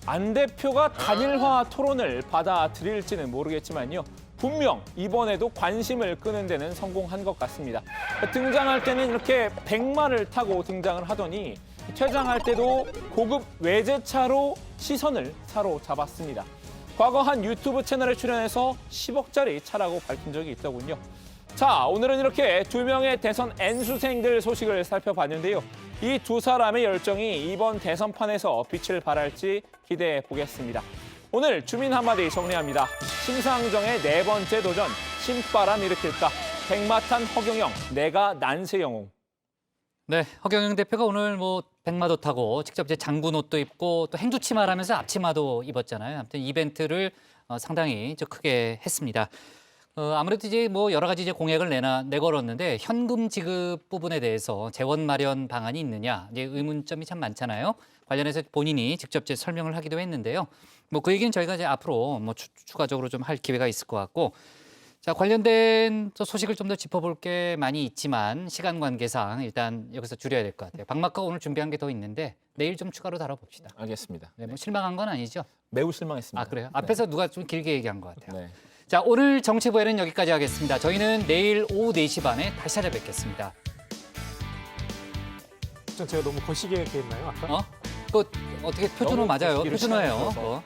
안 대표가 단일화 토론을 받아들일지는 모르겠지만요. 분명 이번에도 관심을 끄는 데는 성공한 것 같습니다. 등장할 때는 이렇게 백마를 타고 등장을 하더니 퇴장할 때도 고급 외제차로 시선을 사로잡았습니다. 과거 한 유튜브 채널에 출연해서 10억짜리 차라고 밝힌 적이 있더군요. 자, 오늘은 이렇게 두 명의 대선 N수생들 소식을 살펴봤는데요. 이 두 사람의 열정이 이번 대선판에서 빛을 발할지 기대해 보겠습니다. 오늘 주민 한마디 정리합니다. 심상정의 네 번째 도전, 신바람 일으킬까? 백마탄 허경영, 내가 난세 영웅. 네, 허경영 대표가 오늘 뭐 백마도 타고 직접 이제 장군 옷도 입고 또 행주치마를 하면서 앞치마도 입었잖아요. 아무튼 이벤트를 상당히 크게 했습니다. 아무래도 이제 뭐 여러 가지 이제 공약을 내걸었는데 현금 지급 부분에 대해서 재원 마련 방안이 있느냐 이제 의문점이 참 많잖아요. 관련해서 본인이 직접 이제 설명을 하기도 했는데요. 뭐 그 얘기는 저희가 이제 앞으로 뭐 추가적으로 좀 할 기회가 있을 것 같고. 자, 관련된 소식을 좀 더 짚어볼 게 많이 있지만 시간 관계상 일단 여기서 줄여야 될 것 같아요. 박마카가 오늘 준비한 게 더 있는데 내일 좀 추가로 다뤄봅시다. 알겠습니다. 네, 뭐 실망한 건 아니죠? 매우 실망했습니다. 아, 그래요? 앞에서 누가 좀 길게 얘기한 것 같아요. 네. 자, 오늘 정치부에는 여기까지 하겠습니다. 저희는 내일 오후 4시 반에 다시 찾아뵙겠습니다. 제가 너무 거시기하게 했나요, 아까? 그 어떻게 표준어 맞아요. 표준어예요.